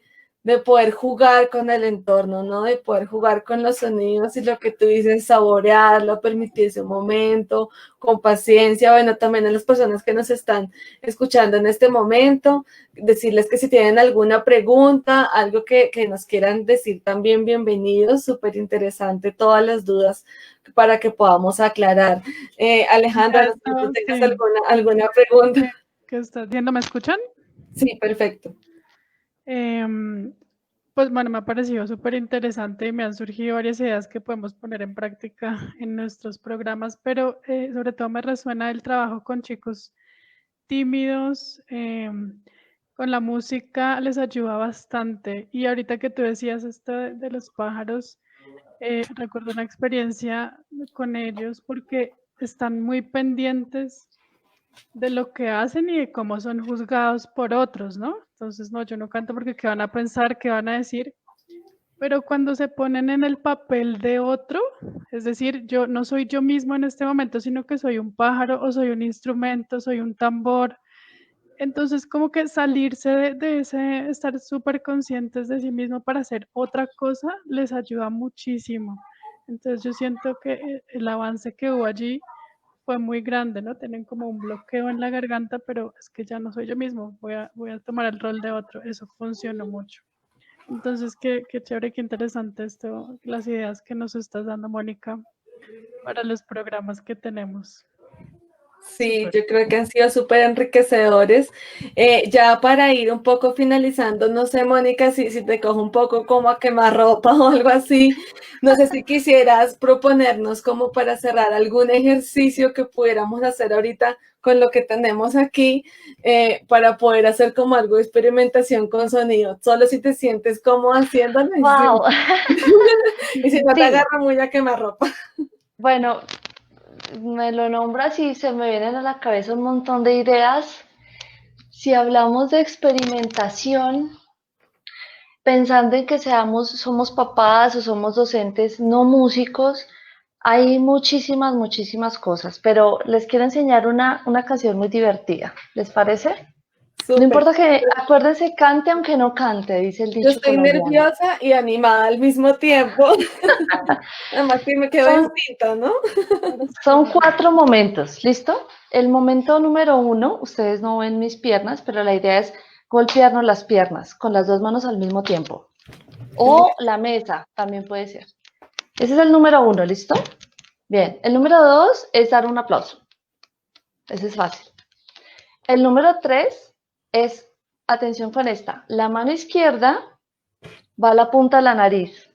poder jugar con el entorno, ¿no? De poder jugar con los sonidos y lo que tú dices, saborearlo, permitirse un momento, con paciencia. Bueno, también a las personas que nos están escuchando en este momento, decirles que si tienen alguna pregunta, algo que nos quieran decir también, bienvenidos, súper interesante todas las dudas para que podamos aclarar. Alejandra, no sé si tú tengas Sí. alguna pregunta. ¿Qué estás viendo? ¿Me escuchan? Sí, perfecto. Pues bueno, me ha parecido súper interesante y me han surgido varias ideas que podemos poner en práctica en nuestros programas, pero sobre todo me resuena el trabajo con chicos tímidos. Con la música les ayuda bastante. Y ahorita que tú decías esto de los pájaros, recuerdo una experiencia con ellos porque están muy pendientes de lo que hacen y de cómo son juzgados por otros, ¿no? Entonces, no, yo no canto porque qué van a pensar, qué van a decir, pero cuando se ponen en el papel de otro, es decir, yo no soy yo mismo en este momento, sino que soy un pájaro o soy un instrumento, soy un tambor. Entonces, como que salirse de ese, estar súper conscientes de sí mismo para hacer otra cosa, les ayuda muchísimo. Entonces, yo siento que el avance que hubo allí fue muy grande, ¿no? Tienen como un bloqueo en la garganta, pero es que ya no soy yo mismo, voy a tomar el rol de otro. Eso funcionó mucho. Entonces, qué chévere, qué interesante esto, las ideas que nos estás dando, Mónica, para los programas que tenemos. Sí, Súper. yo creo que han sido súper enriquecedores. Ya para ir un poco finalizando, no sé, Mónica, si te cojo un poco como a quemar ropa o algo así, no sé si quisieras proponernos como para cerrar algún ejercicio que pudiéramos hacer ahorita con lo que tenemos aquí, para poder hacer como algo de experimentación con sonido, solo si te sientes como haciéndolo Wow. y si no te Sí, agarra muy a quemar ropa. bueno, me lo nombras y se me vienen a la cabeza un montón de ideas. Si hablamos de experimentación, pensando en que somos papás o somos docentes no músicos, hay muchísimas cosas, pero les quiero enseñar una canción muy divertida. ¿Les parece? No Súper. importa que, acuérdense, cante aunque no cante, dice el Yo dicho estoy colombiano. nerviosa y animada al mismo tiempo. Además que me quedo Son, instinta, ¿no? son 4 momentos, ¿listo? El momento número 1, ustedes no ven mis piernas, pero la idea es golpearnos las piernas con las dos manos al mismo tiempo. O la mesa, también puede ser. Ese es el número 1, ¿listo? Bien, el número 2 es dar un aplauso. Ese es fácil. El número 3 es, atención con esta, la mano izquierda va a la punta de la nariz.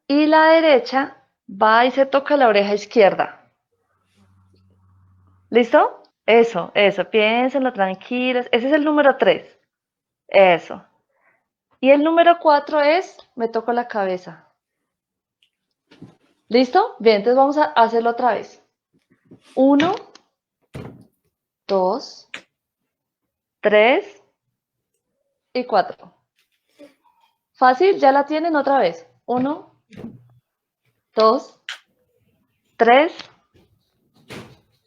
Y la derecha va y se toca la oreja izquierda. ¿Listo? Eso, piénsenlo tranquilos. Ese es el número 3. Eso. Y el número 4 es, me toco la cabeza. ¿Listo? Bien, entonces vamos a hacerlo otra vez. 1, 2, 3 y 4. Fácil, ya la tienen otra vez. 1, 2, 3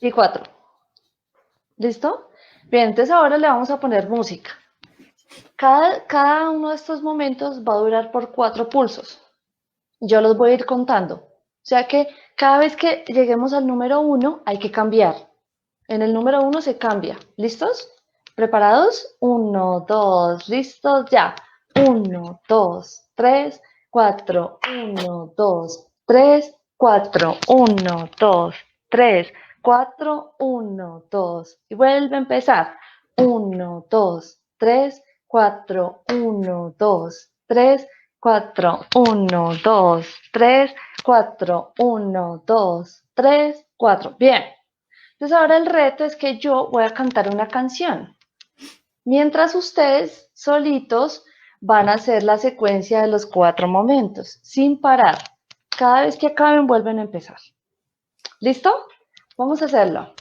y 4. ¿Listo? Bien, entonces ahora le vamos a poner música. Cada uno de estos momentos va a durar por 4 pulsos. Yo los voy a ir contando. O sea que cada vez que lleguemos al número 1 hay que cambiar. En el número 1 se cambia. ¿Listos? ¿Preparados? 1, 2, listos, ya. 1, 2, 3, 4. 1, 2, 3, 4. 1, 2, 3, 4. 1, 2. Y vuelve a empezar. 1, 2, 3, 4. 1, 2, 3, 4. 1, 2, 3, 4. 1, 2, 3, 4. Bien. Entonces ahora el reto es que yo voy a cantar una canción, mientras ustedes solitos van a hacer la secuencia de los 4 momentos, sin parar. Cada vez que acaben vuelven a empezar. ¿Listo? Vamos a hacerlo.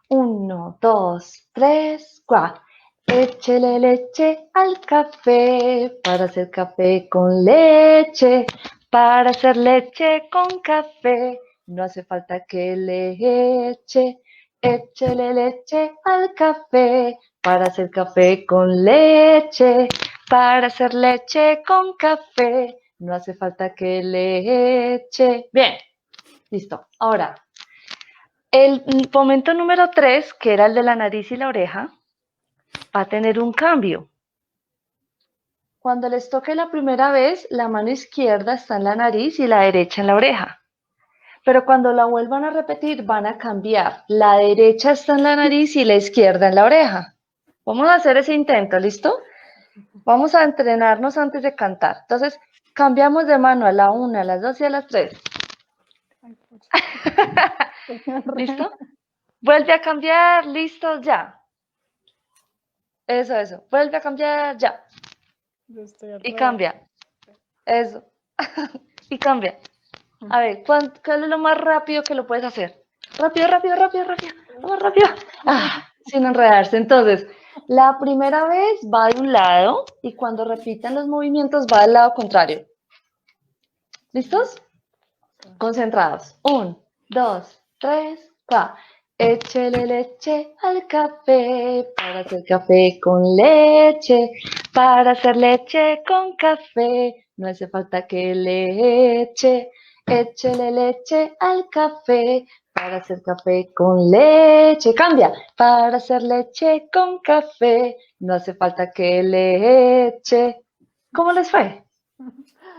1, 2, 3, 4. Échele leche al café para hacer café con leche. Para hacer leche con café no hace falta que le eche. Échele leche al café para hacer café con leche. Para hacer leche con café no hace falta que le eche. Bien, listo. Ahora, el momento número 3, que era el de la nariz y la oreja, va a tener un cambio. Cuando les toque la primera vez, la mano izquierda está en la nariz y la derecha en la oreja. Pero cuando la vuelvan a repetir, van a cambiar. La derecha está en la nariz y la izquierda en la oreja. Vamos a hacer ese intento, ¿listo? Vamos a entrenarnos antes de cantar. Entonces, cambiamos de mano a la 1, a las 2 y a las 3. ¿Listo? Vuelve a cambiar, listo, ya. Eso. Vuelve a cambiar, ya. Y cambia. Eso. Y cambia. A ver, ¿cuál es lo más rápido que lo puedes hacer? Rápido. Lo más rápido. Sin enredarse. Entonces, la primera vez va de un lado y cuando repitan los movimientos va del lado contrario. ¿Listos? Concentrados. 1, 2, 3, 4. Échele leche al café para hacer café con leche. Para hacer leche con café no hace falta que le eche. Échele leche al café para hacer café con leche. Cambia. Para hacer leche con café no hace falta que le eche. ¿Cómo les fue?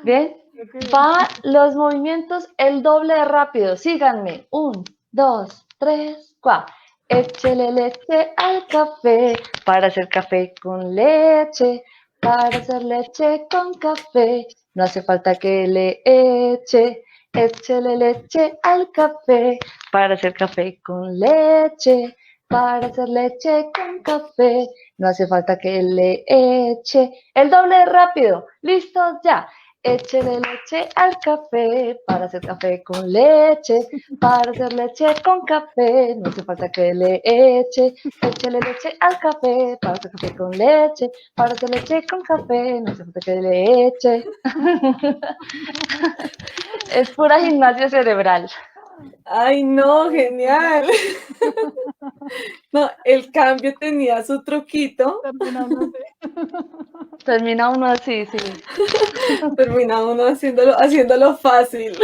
¿Bien? Va los movimientos el doble de rápido. Síganme. 1, 2, 3, 4. Échele leche al café para hacer café con leche. Para hacer leche con café no hace falta que le eche. Échele leche al café para hacer café con leche. Para hacer leche con café no hace falta que le eche. El doble de rápido. ¿Listos? Ya. Échele leche al café para hacer café con leche. Para hacer leche con café no hace falta que le eche. Échele leche al café para hacer café con leche. Para hacer leche con café no hace falta que le eche. Es pura gimnasia cerebral. Ay, no, genial. No, el cambio tenía su truquito. Termina uno así. Termina uno así, sí. Termina uno haciéndolo fácil.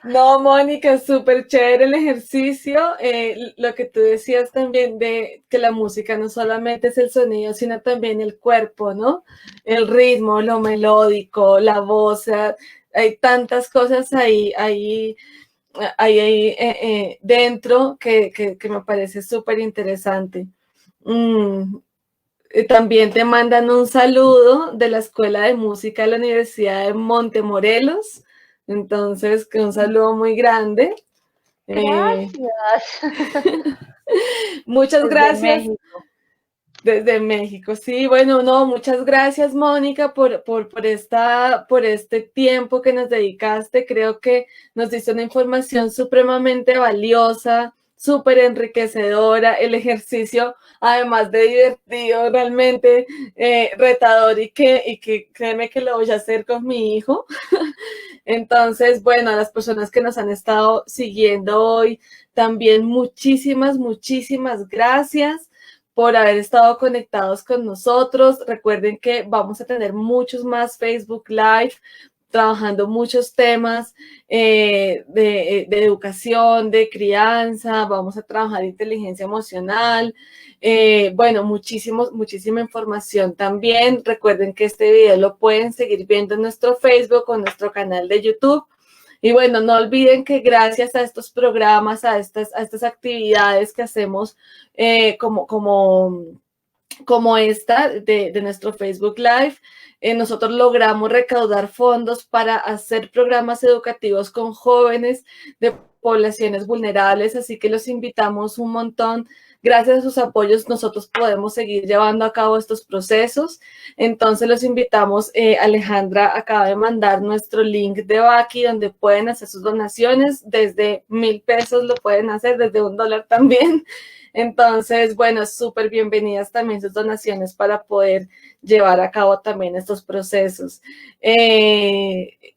No, Mónica, súper chévere el ejercicio. Lo que tú decías también de que la música no solamente es el sonido, sino también el cuerpo, ¿no? El ritmo, lo melódico, la voz, o sea, hay tantas cosas ahí dentro que me parece súper interesante. Mm, También te mandan un saludo de la Escuela de Música de la Universidad de Montemorelos. Entonces, que un saludo muy grande. Eh, Gracias. Muchas Desde gracias México. desde México. Sí, bueno, no, muchas gracias, Mónica, por este tiempo que nos dedicaste. Creo que nos diste una información supremamente valiosa, súper enriquecedora. El ejercicio, además de divertido, realmente retador y que créeme que lo voy a hacer con mi hijo. Entonces, bueno, a las personas que nos han estado siguiendo hoy, también muchísimas gracias por haber estado conectados con nosotros. Recuerden que vamos a tener muchos más Facebook Live, trabajando muchos temas de educación, de crianza, vamos a trabajar inteligencia emocional. Bueno, muchísima información también. Recuerden que este video lo pueden seguir viendo en nuestro Facebook o en nuestro canal de YouTube. Y bueno, no olviden que gracias a estos programas, a estas actividades que hacemos como esta de nuestro Facebook Live, nosotros logramos recaudar fondos para hacer programas educativos con jóvenes de poblaciones vulnerables, así que los invitamos un montón. Gracias a sus apoyos nosotros podemos seguir llevando a cabo estos procesos. Entonces los invitamos, Alejandra acaba de mandar nuestro link de Baki donde pueden hacer sus donaciones, desde 1,000 pesos lo pueden hacer, desde $1 también. Entonces, bueno, súper bienvenidas también sus donaciones para poder llevar a cabo también estos procesos.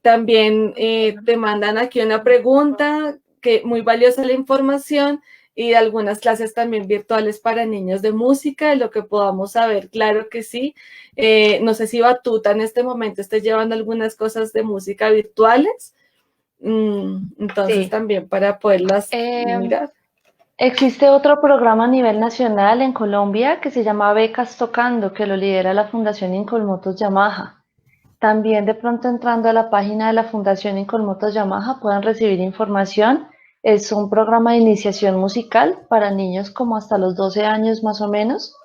También te mandan aquí una pregunta, que muy valiosa la información, y de algunas clases también virtuales para niños de música, de lo que podamos saber, claro que sí. No sé si Batuta en este momento esté llevando algunas cosas de música virtuales, entonces Sí. también para poderlas mirar. Existe otro programa a nivel nacional en Colombia que se llama Becas Tocando, que lo lidera la Fundación Incolmotos Yamaha. También de pronto entrando a la página de la Fundación Incolmotos Yamaha pueden recibir información. Es un programa de iniciación musical para niños como hasta los 12 años más o menos.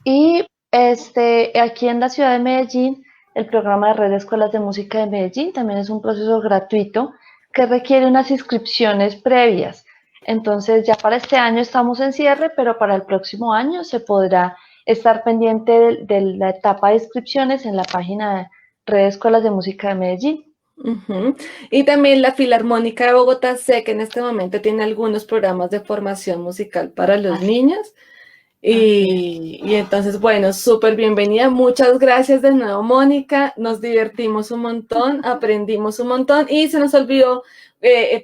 Y aquí en la ciudad de Medellín, el programa de Red de Escuelas de Música de Medellín también es un proceso gratuito que requiere unas inscripciones previas. Entonces ya para este año estamos en cierre, pero para el próximo año se podrá estar pendiente de la etapa de inscripciones en la página de Red de Escuelas de Música de Medellín. Y también la Filarmónica de Bogotá, sé que en este momento tiene algunos programas de formación musical para los Así, niños. así Y entonces, bueno, súper bienvenida. Muchas gracias de nuevo, Mónica. Nos divertimos un montón, aprendimos un montón y se nos olvidó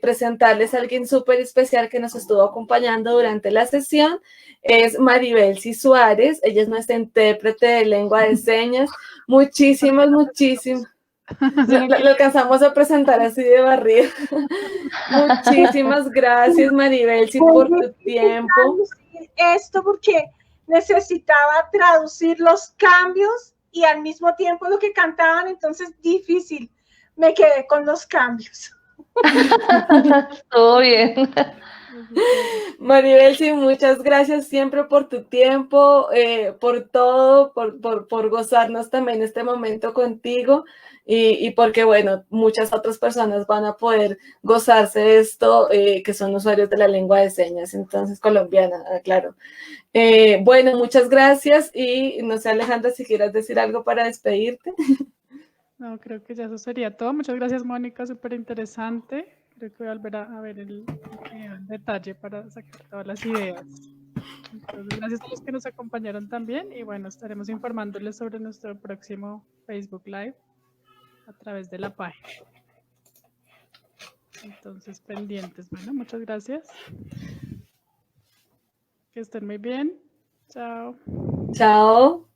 presentarles a alguien súper especial que nos estuvo acompañando durante la sesión. Es Maribelsi Suárez. Ella es nuestra intérprete de lengua de señas. Muchísimas. Lo alcanzamos a presentar así de barriga. Muchísimas gracias, Maribelsi, por tu tiempo. Esto porque necesitaba traducir los cambios y al mismo tiempo lo que cantaban, entonces difícil. Me quedé con los cambios. Todo bien. Maribelsi, muchas gracias siempre por tu tiempo, por todo, por gozarnos también este momento contigo y porque, bueno, muchas otras personas van a poder gozarse de esto, que son usuarios de la lengua de señas, entonces colombiana, claro. Bueno, muchas gracias y no sé, Alejandra, si quieras decir algo para despedirte. No, creo que ya eso sería todo. Muchas gracias, Mónica, súper interesante. Creo que voy a volver a ver el video en detalle para sacar todas las ideas. Entonces, gracias a los que nos acompañaron también y bueno, estaremos informándoles sobre nuestro próximo Facebook Live a través de la página. Entonces, pendientes. Bueno, muchas gracias. Que estén muy bien. Chao. Chao.